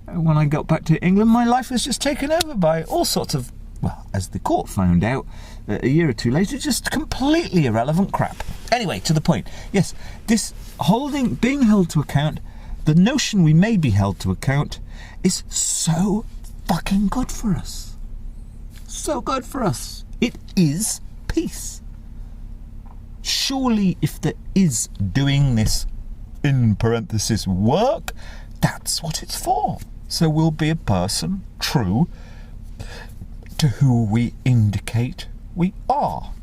when I got back to England, my life was just taken over by all sorts of, well, as the court found out a year or 2 later, just completely irrelevant crap. Anyway, to the point. Yes, this being held to account, the notion we may be held to account, is so fucking good for us. So good for us. It is peace. Surely if there is doing this, in parenthesis, work, that's what it's for. So we'll be a person true to who we indicate we are.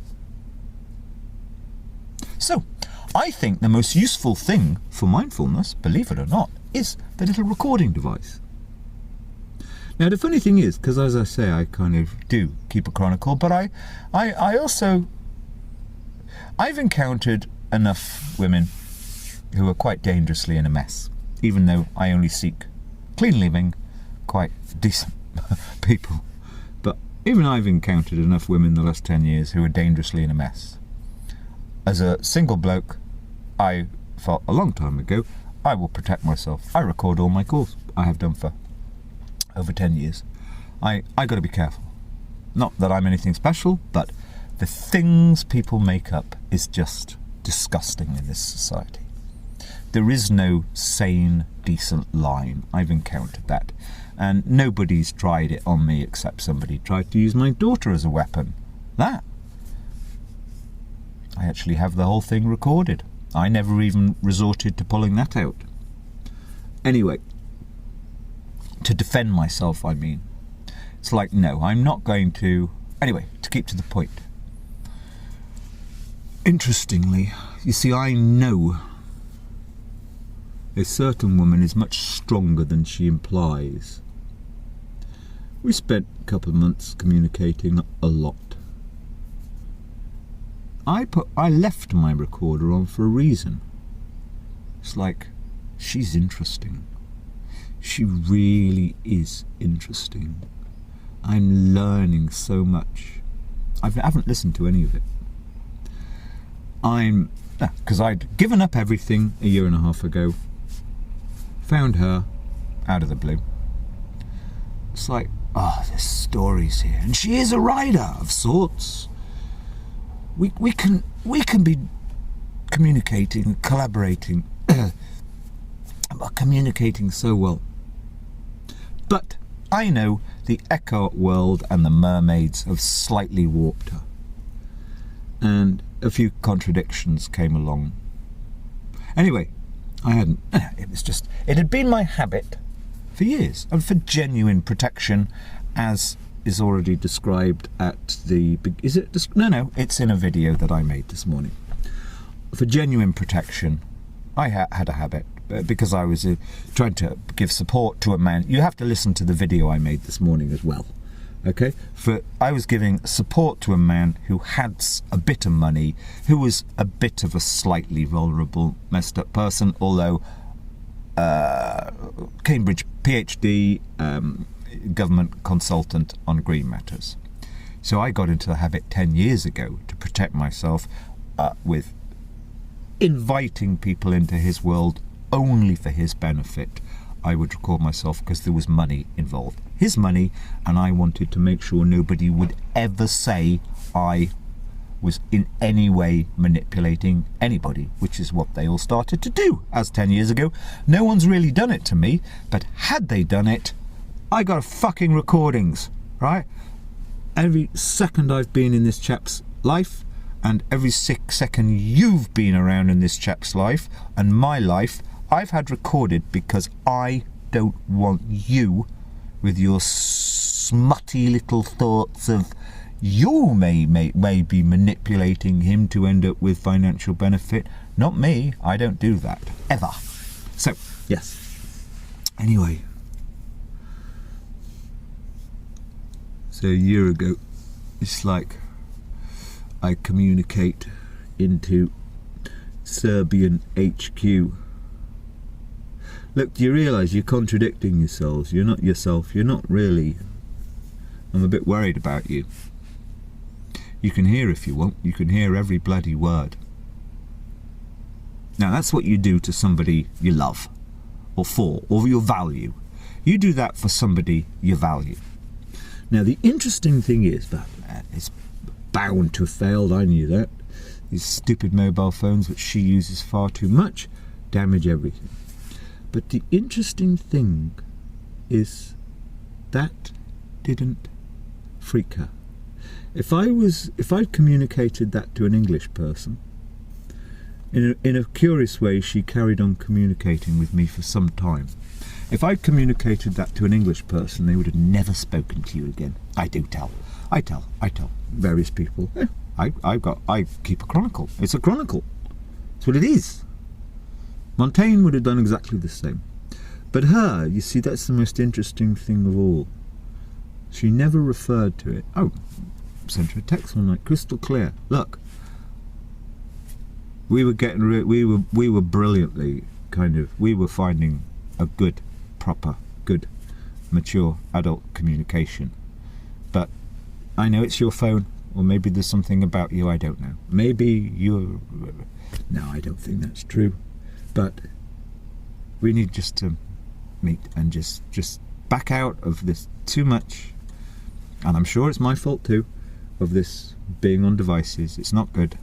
So, I think the most useful thing for mindfulness, believe it or not, is the little recording device. Now, the funny thing is, because as I say, I kind of do keep a chronicle, but I also, I've encountered enough women who are quite dangerously in a mess, even though I only seek clean living, quite decent people. But even I've encountered enough women in the last 10 years who are dangerously in a mess. As a single bloke, I felt a long time ago, I will protect myself. I record all my calls. I have done for over 10 years. I got to be careful. Not that I'm anything special, but the things people make up is just disgusting in this society. There is no sane, decent line. I've encountered that. And nobody's tried it on me except somebody tried to use my daughter as a weapon. That. I actually have the whole thing recorded. I never even resorted to pulling that out. Anyway, to defend myself, I mean. It's like, no, I'm not going to... Anyway, to keep to the point. Interestingly, you see, I know a certain woman is much stronger than she implies. We spent a couple of months communicating a lot. I left my recorder on for a reason. It's like, she's interesting. She really is interesting. I'm learning so much. I haven't listened to any of it. Because I'd given up everything a year and a half ago. Found her out of the blue. It's like, there's stories here. And she is a writer of sorts. We can be communicating, collaborating, communicating so well. But I know the Eckhart world and the mermaids have slightly warped her. And a few contradictions came along. Anyway, it had been my habit for years, and for genuine protection, as is already described at the... it's in a video that I made this morning. For genuine protection, I had a habit, because I was trying to give support to a man. You have to listen to the video I made this morning as well. Okay? I was giving support to a man who had a bit of money, who was a bit of a slightly vulnerable, messed up person, although Cambridge PhD, government consultant on green matters. So I got into the habit 10 years ago to protect myself with inviting people into his world only for his benefit. I would record myself because there was money involved. His money, and I wanted to make sure nobody would ever say I was in any way manipulating anybody, which is what they all started to do as 10 years ago. No one's really done it to me, but had they done it, I got fucking recordings, right? Every second I've been in this chap's life, and every second you've been around in this chap's life, and my life, I've had recorded because I don't want you, with your smutty little thoughts of you may be manipulating him to end up with financial benefit. Not me. I don't do that. Ever. So, yes. Anyway. So a year ago, it's like I communicate into Serbian HQ. Look, do you realise you're contradicting yourselves? You're not yourself. You're not really. I'm a bit worried about you. You can hear if you want. You can hear every bloody word. Now, that's what you do to somebody you love, or for, or you value. You do that for somebody you value. Now, the interesting thing is that it's bound to have failed. I knew that. These stupid mobile phones, which she uses far too much, damage everything. But the interesting thing is that didn't freak her. If I'd communicated that to an English person, in a curious way, she carried on communicating with me for some time. If I'd communicated that to an English person, they would have never spoken to you again. I tell various people. I keep a chronicle. It's a chronicle. It's what it is. Montaigne would have done exactly the same. But her, you see, that's the most interesting thing of all. She never referred to it. Oh, sent her a text one night, crystal clear. Look, we were brilliantly we were finding a good, proper, good, mature adult communication. But I know it's your phone, or maybe there's something about you I don't know. Maybe you're... No, I don't think that's true. But we need just to meet and just back out of this too much. And I'm sure it's my fault too, of this being on devices. It's not good.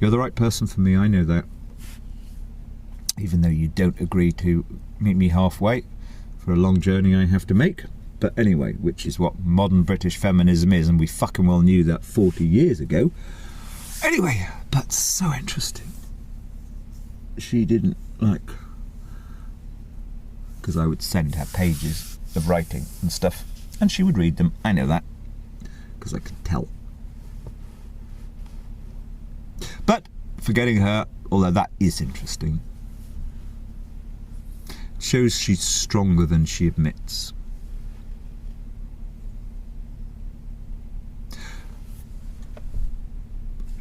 You're the right person for me, I know that. Even though you don't agree to meet me halfway for a long journey I have to make. But anyway, which is what modern British feminism is, and we fucking well knew that 40 years ago. Anyway, but so interesting. She didn't, because I would send her pages of writing and stuff, and she would read them. I know that, because I could tell. But forgetting her, although that is interesting, shows she's stronger than she admits.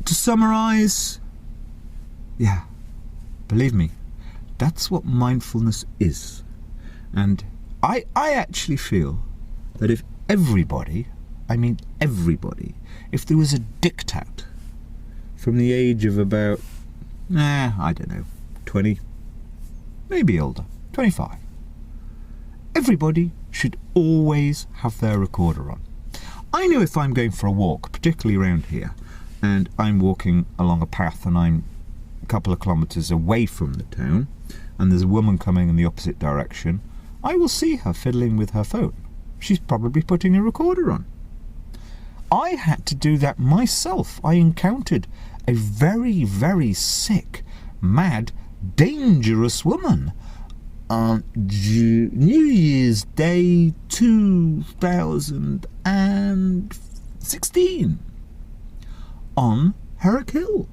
To summarise, yeah, believe me, that's what mindfulness is. And I actually feel that if everybody, I mean everybody, if there was a diktat from the age of about, I don't know, 20, maybe older, 25, everybody should always have their recorder on. I know if I'm going for a walk, particularly around here, and I'm walking along a path and I'm a couple of kilometres away from the town, and there's a woman coming in the opposite direction, I will see her fiddling with her phone. She's probably putting a recorder on. I had to do that myself. I encountered a very, very sick, mad, dangerous woman on New Year's Day 2016 on Herrick Hill.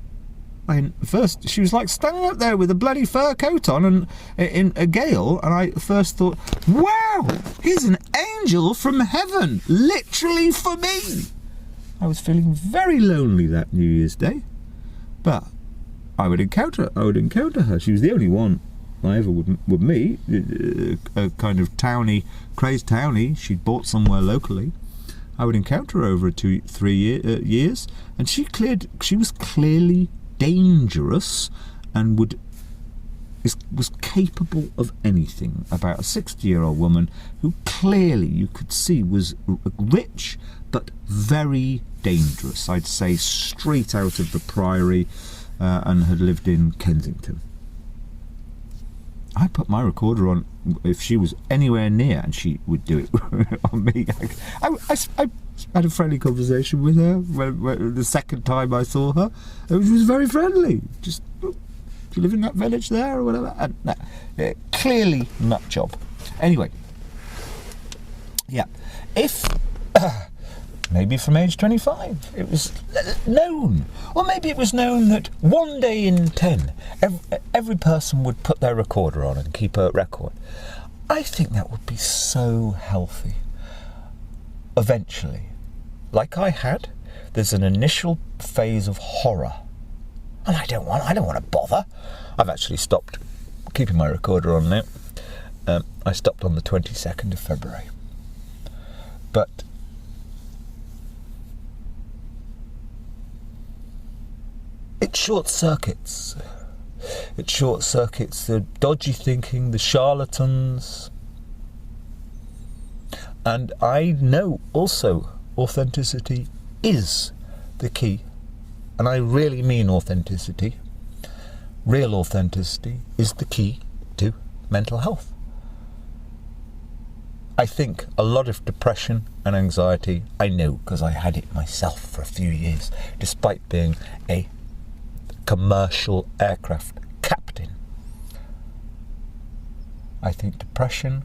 And first, she was like standing up there with a bloody fur coat on and in a gale, and I first thought, wow, here's an angel from heaven, literally for me. I was feeling very lonely that New Year's Day, but I would encounter her. She was the only one I ever would meet, a kind of townie, crazed townie she'd bought somewhere locally. I would encounter her over 2-3 years, and she was clearly dangerous and was capable of anything about a 60-year-old woman who clearly you could see was rich but very dangerous. I'd say straight out of the Priory, and had lived in Kensington. I put my recorder on if she was anywhere near, and she would do it on me. I had a friendly conversation with her when the second time I saw her. It was very friendly. Just, do you live in that village there or whatever? And, clearly nut job. Anyway, yeah. If maybe from age 25 it was known, or maybe it was known that one day in 10 every person would put their recorder on and keep a record. I think that would be so healthy. Eventually, like I had, there's an initial phase of horror, and I don't want to bother. I've actually stopped keeping my recorder on now. I stopped on the 22nd of February, but it short circuits the dodgy thinking, the charlatans. And I know also authenticity is the key, and I really mean authenticity. Real authenticity is the key to mental health. I think a lot of depression and anxiety, I know because I had it myself for a few years, despite being a commercial aircraft captain. I think depression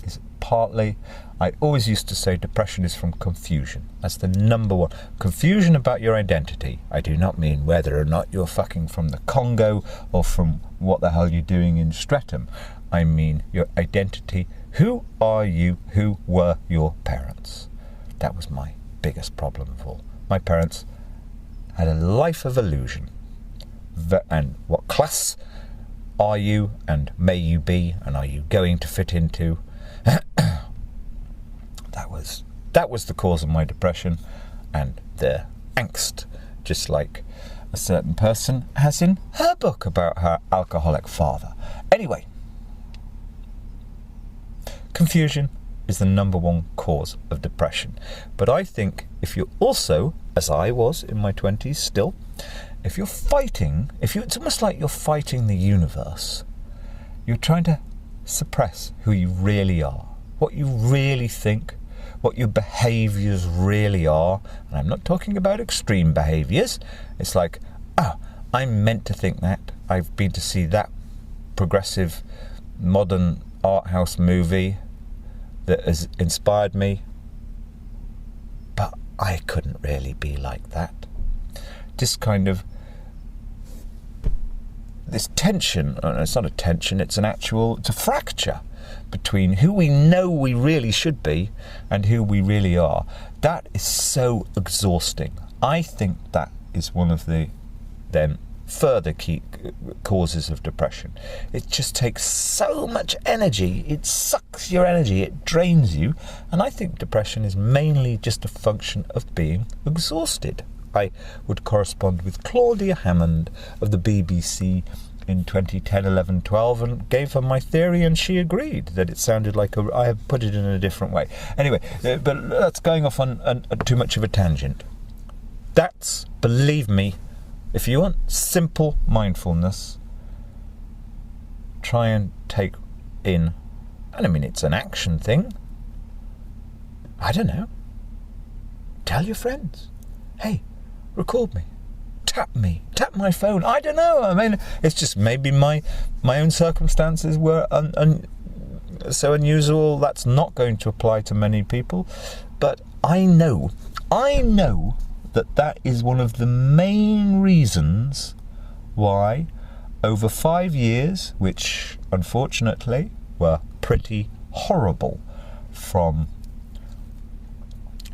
is partly, I always used to say depression is from confusion. That's the number one. Confusion about your identity. I do not mean whether or not you're fucking from the Congo or from what the hell you're doing in Streatham. I mean your identity. Who are you? Who were your parents? That was my biggest problem of all. My parents had a life of illusion. And what class are you, and may you be, and are you going to fit into? That was the cause of my depression and the angst, just like a certain person has in her book about her alcoholic father. Anyway, confusion is the number one cause of depression. But I think if you're also, as I was in my 20s still, if you're fighting, it's almost like you're fighting the universe. You're trying to suppress who you really are, what you really think, what your behaviours really are. And I'm not talking about extreme behaviours. It's like, I'm meant to think that. I've been to see that progressive, modern art house movie that has inspired me, but I couldn't really be like that. This tension, it's not a tension, it's a fracture between who we know we really should be and who we really are. That is so exhausting. I think that is one of the then further key causes of depression. It just takes so much energy, it sucks your energy, it drains you, and I think depression is mainly just a function of being exhausted. I would correspond with Claudia Hammond of the BBC in 2010, 11, 12 and gave her my theory, and she agreed that it sounded like I have put it in a different way. Anyway, but that's going off on too much of a tangent. That's, believe me, if you want simple mindfulness, try and take in, and I mean it's an action thing, I don't know, tell your friends, hey, record me, tap my phone, I don't know, I mean, it's just maybe my own circumstances were so unusual, that's not going to apply to many people, but I know that is one of the main reasons why over 5 years, which unfortunately were pretty horrible from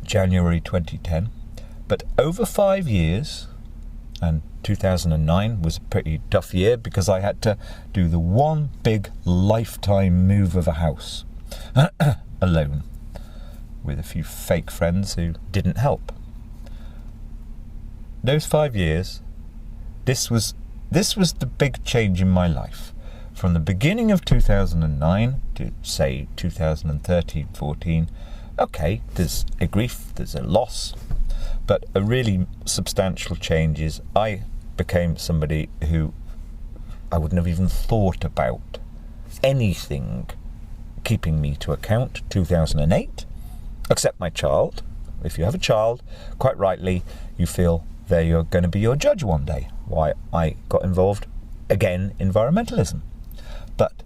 January 2010, but over 5 years, and 2009 was a pretty tough year because I had to do the one big lifetime move of a house alone with a few fake friends who didn't help. Those 5 years, this was the big change in my life. From the beginning of 2009 to, say, 2013, 14, okay, there's a grief, there's a loss, but a really substantial change is I became somebody who I wouldn't have even thought about anything keeping me to account. 2008, except my child. If you have a child, quite rightly, you feel they're going to be your judge one day. Why I got involved, again, environmentalism. But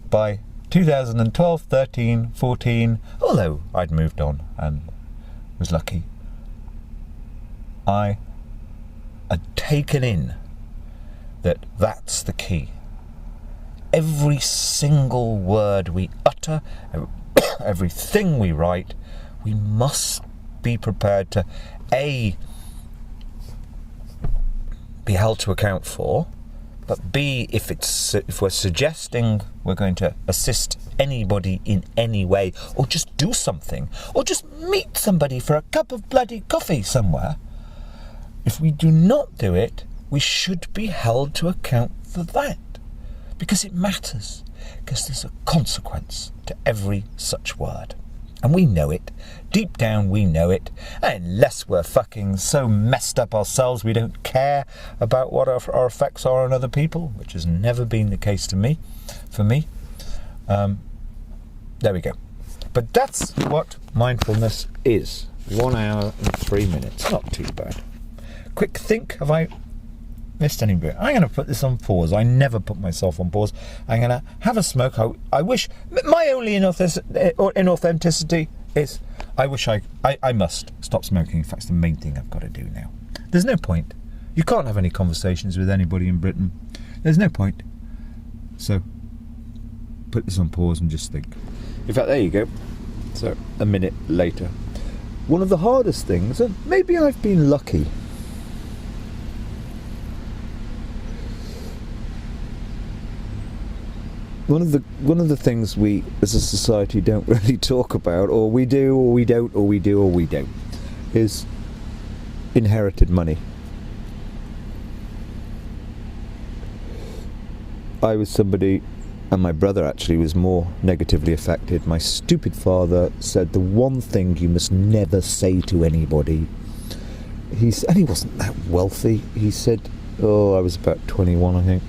by 2012, 13, 14, although I'd moved on and was lucky, I had taken in that that's the key. Every single word we utter, everything we write, we must be prepared to A, be held to account for, but B, if we're suggesting we're going to assist anybody in any way, or just do something, or just meet somebody for a cup of bloody coffee somewhere, if we do not do it, we should be held to account for that, because it matters, because there's a consequence to every such word. And we know it. Deep down we know it. Unless we're fucking so messed up ourselves we don't care about what our effects are on other people, which has never been the case for me. There we go. But that's what mindfulness is. 1 hour and 3 minutes. Not too bad. Quick think, have I missed any bit? I'm going to put this on pause. I never put myself on pause. I'm going to have a smoke. I wish my only inauthenticity is I wish I must stop smoking. In fact, it's the main thing I've got to do now. There's no point. You can't have any conversations with anybody in Britain. There's no point. So put this on pause and just think. In fact, there you go. So a minute later. One of the hardest things, and maybe I've been lucky, One of the things we as a society don't really talk about, or we do, or we don't, or we do, or we don't, is inherited money. I was somebody, and my brother actually was more negatively affected. My stupid father said the one thing you must never say to anybody. And he wasn't that wealthy. He said, I was about 21, I think.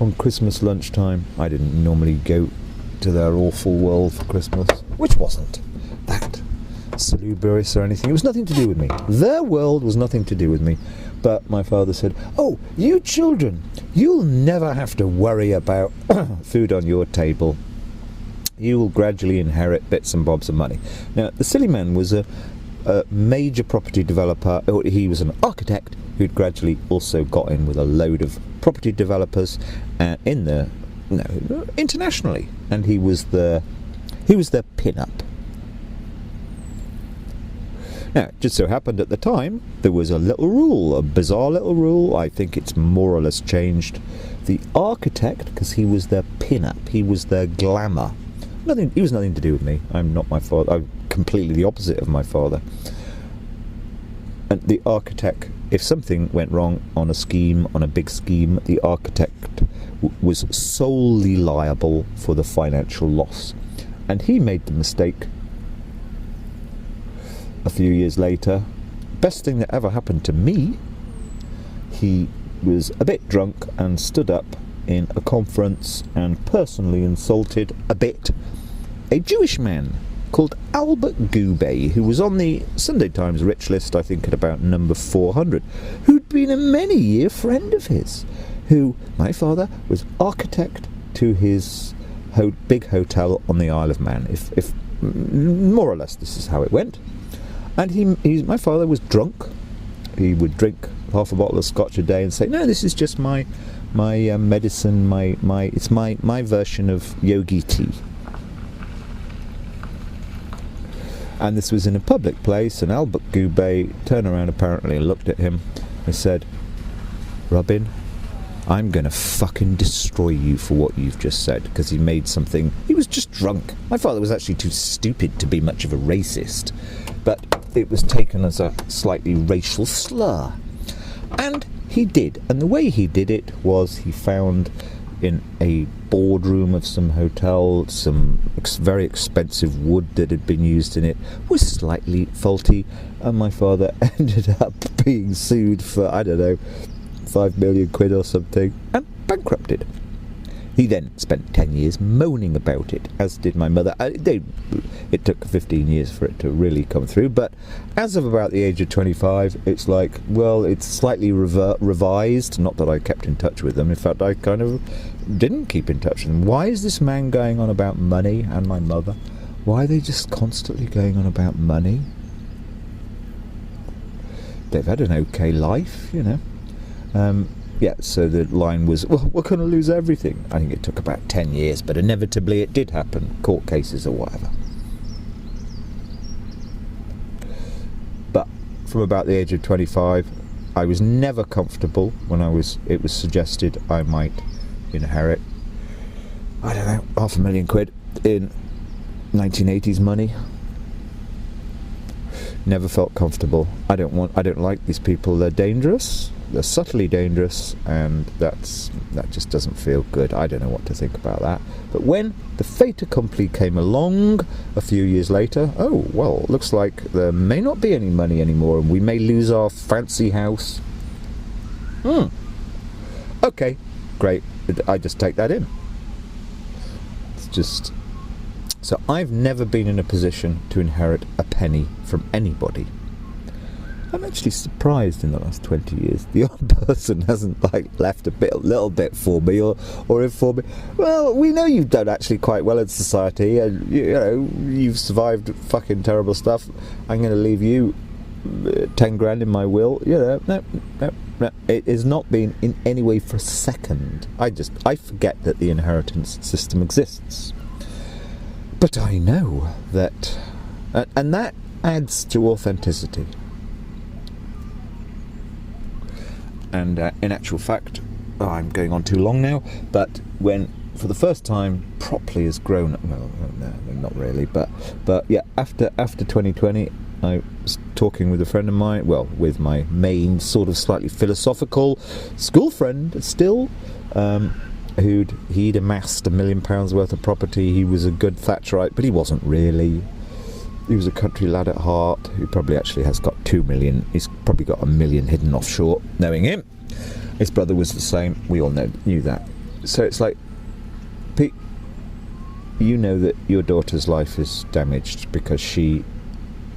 On Christmas lunchtime, I didn't normally go to their awful world for Christmas, which wasn't that salubrious or anything. It was nothing to do with me. Their world was nothing to do with me. But my father said, "Oh, you children, you'll never have to worry about food on your table. You will gradually inherit bits and bobs of money." Now, the silly man was a major property developer. He was an architect who'd gradually also got in with a load of property developers internationally, and he was their pin-up. Now, it just so happened at the time there was a bizarre little rule. I think it's more or less changed. The architect, because he was their pin-up, he was their glamour. He was nothing to do with me. I'm not my father. I'm completely the opposite of my father. And the architect, if something went wrong on a big scheme, the architect was solely liable for the financial loss. And he made the mistake a few years later. Best thing that ever happened to me, he was a bit drunk and stood up in a conference and personally insulted a Jewish man called Albert Goubet, who was on the Sunday Times rich list, I think at about number 400, who'd been a many-year friend of his, who, my father, was architect to his big hotel on the Isle of Man, if more or less this is how it went. And my father was drunk. He would drink half a bottle of scotch a day and say, "No, this is just my medicine, it's my version of yogi tea." And this was in a public place, and Albert Goubet turned around apparently and looked at him and said, "Robin, I'm going to fucking destroy you for what you've just said," because he was just drunk. My father was actually too stupid to be much of a racist, but it was taken as a slightly racial slur. And he did, and the way he did it was he found in a boardroom of some hotel some very expensive wood that had been used in it was slightly faulty, and my father ended up being sued for, I don't know, 5 million quid or something, and bankrupted. He then spent 10 years moaning about it, as did my mother. It took 15 years for it to really come through, but as of about the age of 25, it's like, well, it's slightly revised. Not that I kept in touch with them. In fact, I kind of didn't keep in touch with them. Why is this man going on about money, and my mother? Why are they just constantly going on about money? They've had an okay life, you know. Yeah, so the line was, well, we're going to lose everything. I think it took about 10 years, but inevitably it did happen, court cases or whatever. But from about the age of 25, I was never comfortable when it was suggested I might inherit, I don't know, £500,000 in 1980s money. Never felt comfortable. I don't like these people. They're dangerous. They're subtly dangerous, and that just doesn't feel good. I don't know what to think about that. But when the fait accompli came along a few years later, oh, well, looks like there may not be any money anymore, and we may lose our fancy house. Okay, great. I just take that in. It's just... So I've never been in a position to inherit a penny from anybody. I'm actually surprised in the last 20 years the odd person hasn't left a little bit for me or informed me. Well, we know you've done actually quite well in society, and you've survived fucking terrible stuff. I'm going to leave you 10 grand in my will. No. It has not been in any way for a second. I forget that the inheritance system exists. But I know that, and that adds to authenticity. And in actual fact, I'm going on too long now, but when, for the first time, properly as grown up, well, no, not really, but yeah, after 2020, I was talking with a friend of mine, well, with my main sort of slightly philosophical school friend still, he'd amassed £1 million worth of property. He was a good Thatcherite, but he wasn't really. He was a country lad at heart who probably actually has got 2 million. He's probably got 1 million hidden offshore, knowing him. His brother was the same. We all knew that. So it's like, Pete, you know that your daughter's life is damaged because she,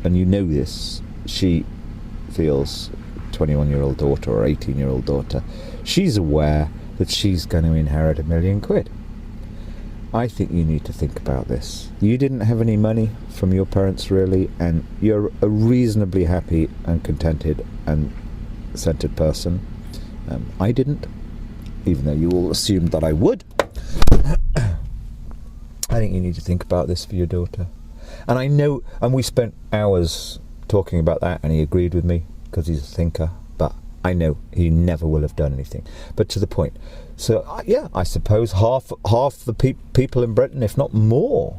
and you know this, she feels 21-year-old daughter or 18-year-old daughter, she's aware that she's going to inherit £1 million. I think you need to think about this. You didn't have any money from your parents, really, and you're a reasonably happy and contented and centered person. I didn't, even though you all assumed that I would. I think you need to think about this for your daughter. And I know, and we spent hours talking about that, and he agreed with me because he's a thinker, but I know he never will have done anything. But to the point. So, yeah, I suppose half the people in Britain, if not more,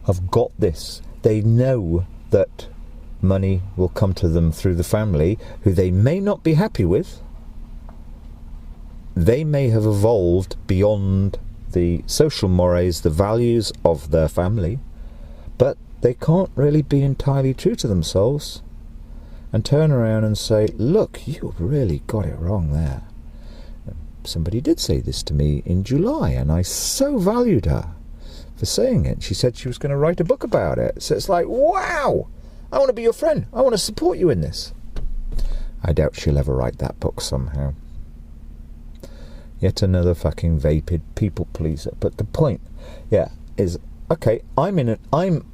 have got this. They know that money will come to them through the family, who they may not be happy with. They may have evolved beyond the social mores, the values of their family, but they can't really be entirely true to themselves and turn around and say, look, you really got it wrong there. Somebody did say this to me in July, and I so valued her for saying it. She said she was going to write a book about it. So it's like, wow, I want to be your friend. I want to support you in this. I doubt she'll ever write that book somehow. Yet another fucking vapid people pleaser. But the point, is, okay, I'm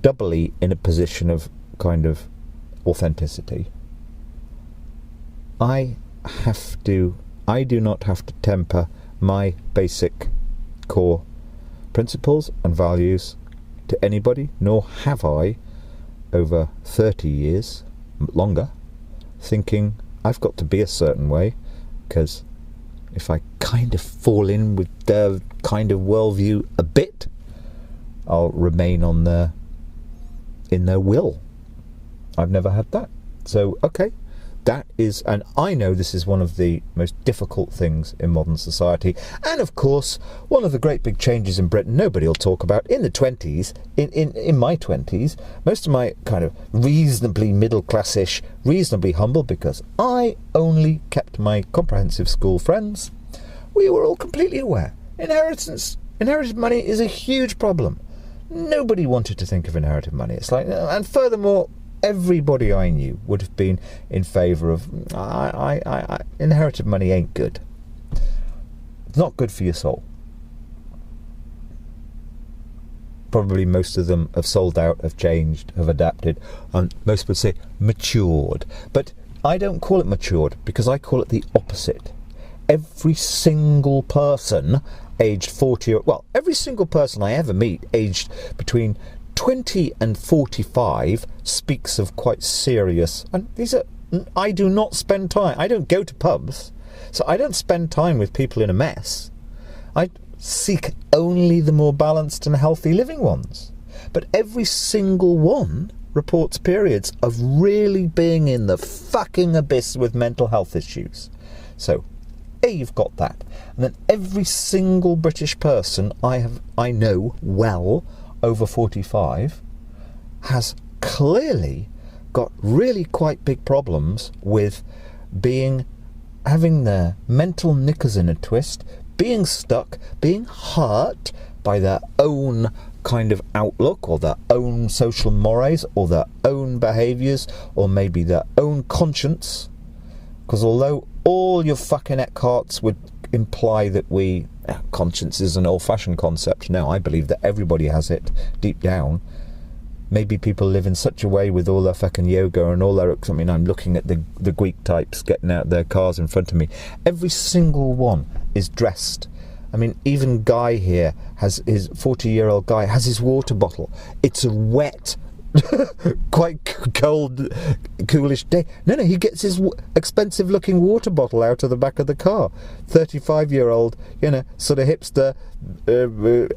doubly in a position of kind of authenticity. I do not have to temper my basic core principles and values to anybody, nor have I over 30 years, longer, thinking I've got to be a certain way, because if I kind of fall in with their kind of worldview a bit, I'll remain in their will. I've never had that. So, okay, that is, and I know this is one of the most difficult things in modern society. And of course, one of the great big changes in Britain nobody will talk about in the 20s, in my 20s, most of my kind of reasonably middle-classish, reasonably humble, because I only kept my comprehensive school friends, we were all completely aware. Inherited money is a huge problem. Nobody wanted to think of inherited money. It's like, and furthermore, everybody I knew would have been in favour of inherited money ain't good. It's not good for your soul. Probably most of them have sold out, have changed, have adapted, and most would say matured. But I don't call it matured, because I call it the opposite. Every single person aged 40, every single person I ever meet aged between 20 and 45 speaks of quite serious, and I do not spend time, I don't go to pubs, so I don't spend time with people in a mess. I seek only the more balanced and healthy living ones. But every single one reports periods of really being in the fucking abyss with mental health issues. So, you've got that. And then every single British person I know well over 45 has clearly got really quite big problems with having their mental knickers in a twist, being stuck, being hurt by their own kind of outlook, or their own social mores, or their own behaviours, or maybe their own conscience. Because although all your fucking Eckharts would imply that conscience is an old-fashioned concept, no, I believe that everybody has it deep down. Maybe people live in such a way with all their fucking yoga and all their... I mean, I'm looking at the Greek types getting out their cars in front of me. Every single one is dressed. I mean, even Guy here has his 40-year-old guy has his water bottle. It's a wet, quite cold, coolish day. No, he gets his expensive-looking water bottle out of the back of the car. 35-year-old, sort of hipster,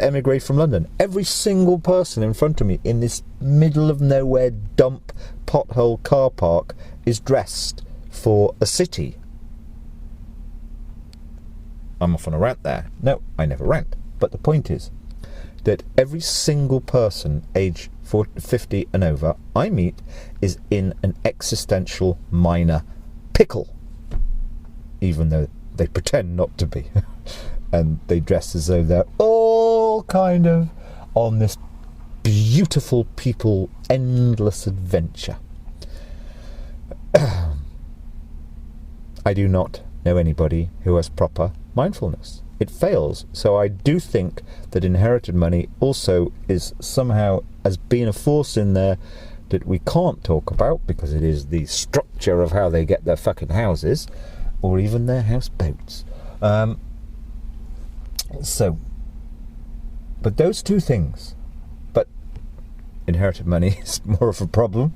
emigre from London. Every single person in front of me in this middle-of-nowhere dump pothole car park is dressed for a city. I'm off on a rant there. No, I never rant. But the point is that every single person age 50 and over I meet is in an existential minor pickle, even though they pretend not to be. And they dress as though they're all kind of on this beautiful people endless adventure. I do not know anybody who has proper mindfulness. It fails. So I do think that inherited money also is somehow has been a force in there that we can't talk about because it is the structure of how they get their fucking houses or even their houseboats. But those two things, but inherited money is more of a problem.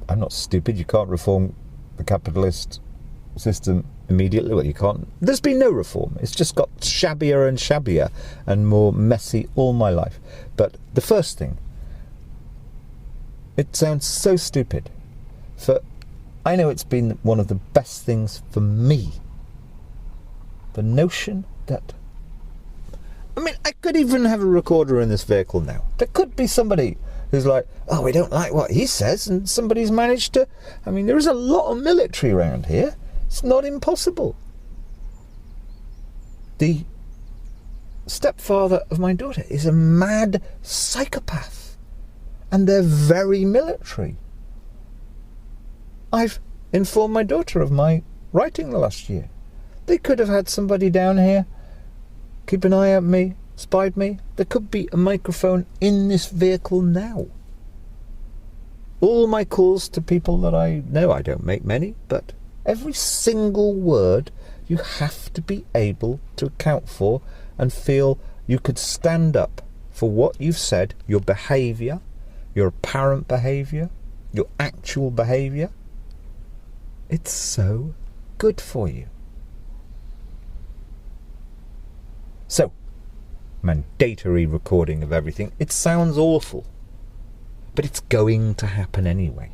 I'm not stupid. You can't reform the capitalist system immediately. Well, you can't. There's been no reform. It's just got shabbier and shabbier and more messy all my life. But the first thing, it sounds so stupid. I know it's been one of the best things for me. The notion that, I mean, I could even have a recorder in this vehicle now. There could be somebody who's like, oh, we don't like what he says, and somebody's managed to, I mean, there is a lot of military around here. It's not impossible. The stepfather of my daughter is a mad psychopath, and they're very military. I've informed my daughter of my writing the last year. They could have had somebody down here keep an eye on me, spied me. There could be a microphone in this vehicle now. All my calls to people that I know, I don't make many, but every single word you have to be able to account for and feel you could stand up for what you've said, your behaviour, your apparent behaviour, your actual behaviour. It's so good for you. So, mandatory recording of everything. It sounds awful, but it's going to happen anyway.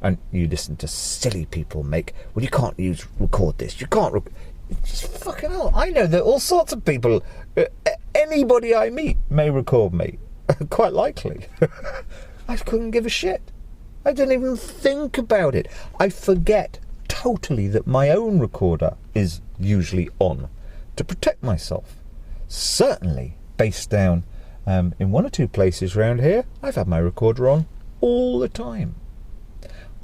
And you listen to silly people make, well, you can't record this. You can't. It's just fucking hell. I know that all sorts of people, anybody I meet may record me. Quite likely. I couldn't give a shit. I don't even think about it. I forget totally that my own recorder is usually on to protect myself. Certainly based down in one or two places around here, I've had my recorder on all the time.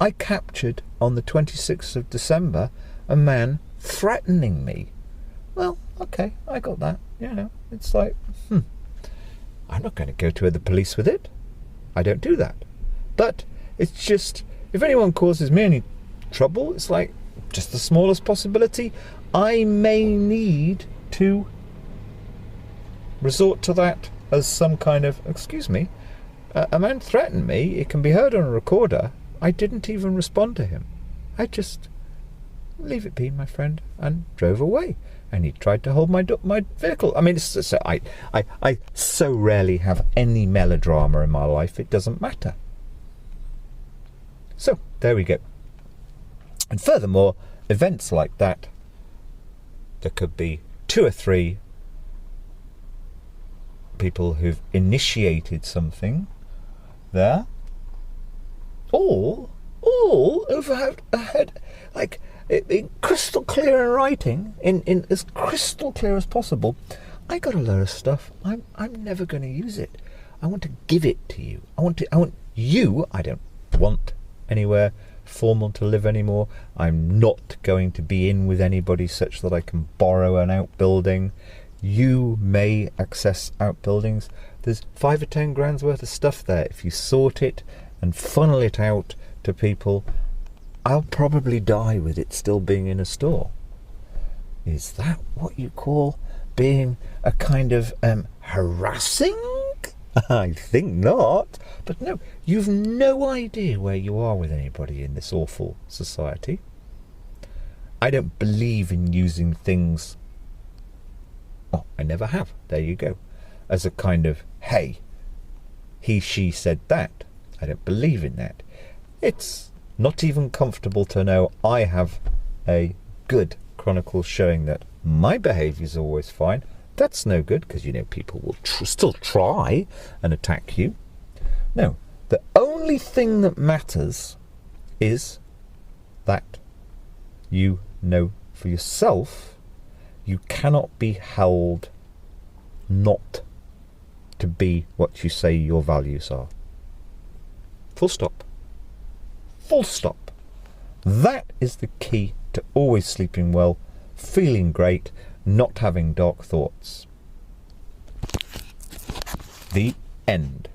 I captured on the 26th of December a man threatening me. Well, okay, I got that. You know, it's like, I'm not going to go to the police with it. I don't do that. But it's just, if anyone causes me any trouble, it's like just the smallest possibility. I may need to resort to that as some kind of, excuse me, a man threatened me. It can be heard on a recorder. I didn't even respond to him. I just leave it be, my friend, and drove away. And he tried to hold my vehicle. I mean, I so rarely have any melodrama in my life. It doesn't matter. So there we go. And furthermore, events like that, there could be 2 or 3 people who've initiated something there, all who've had like in crystal clear in writing, in as crystal clear as possible. I got a load of stuff. I'm never going to use it. I want to give it to you. I want you. I don't want anywhere formal to live anymore. I'm not going to be in with anybody such that I can borrow an outbuilding. You may access outbuildings. There's 5 or 10 grand's worth of stuff there. If you sort it and funnel it out to people, I'll probably die with it still being in a store. Is that what you call being a kind of harassing? I think not. But no, you've no idea where you are with anybody in this awful society. I don't believe in using things, oh, I never have, there you go, as a kind of, hey, he, she said that. I don't believe in that. It's not even comfortable to know I have a good chronicle showing that my behaviour is always fine. That's no good, because you know people will still try and attack you. No, the only thing that matters is that you know for yourself you cannot be held not to be what you say your values are. Full stop. Full stop. That is the key to always sleeping well, feeling great, not having dark thoughts. The end.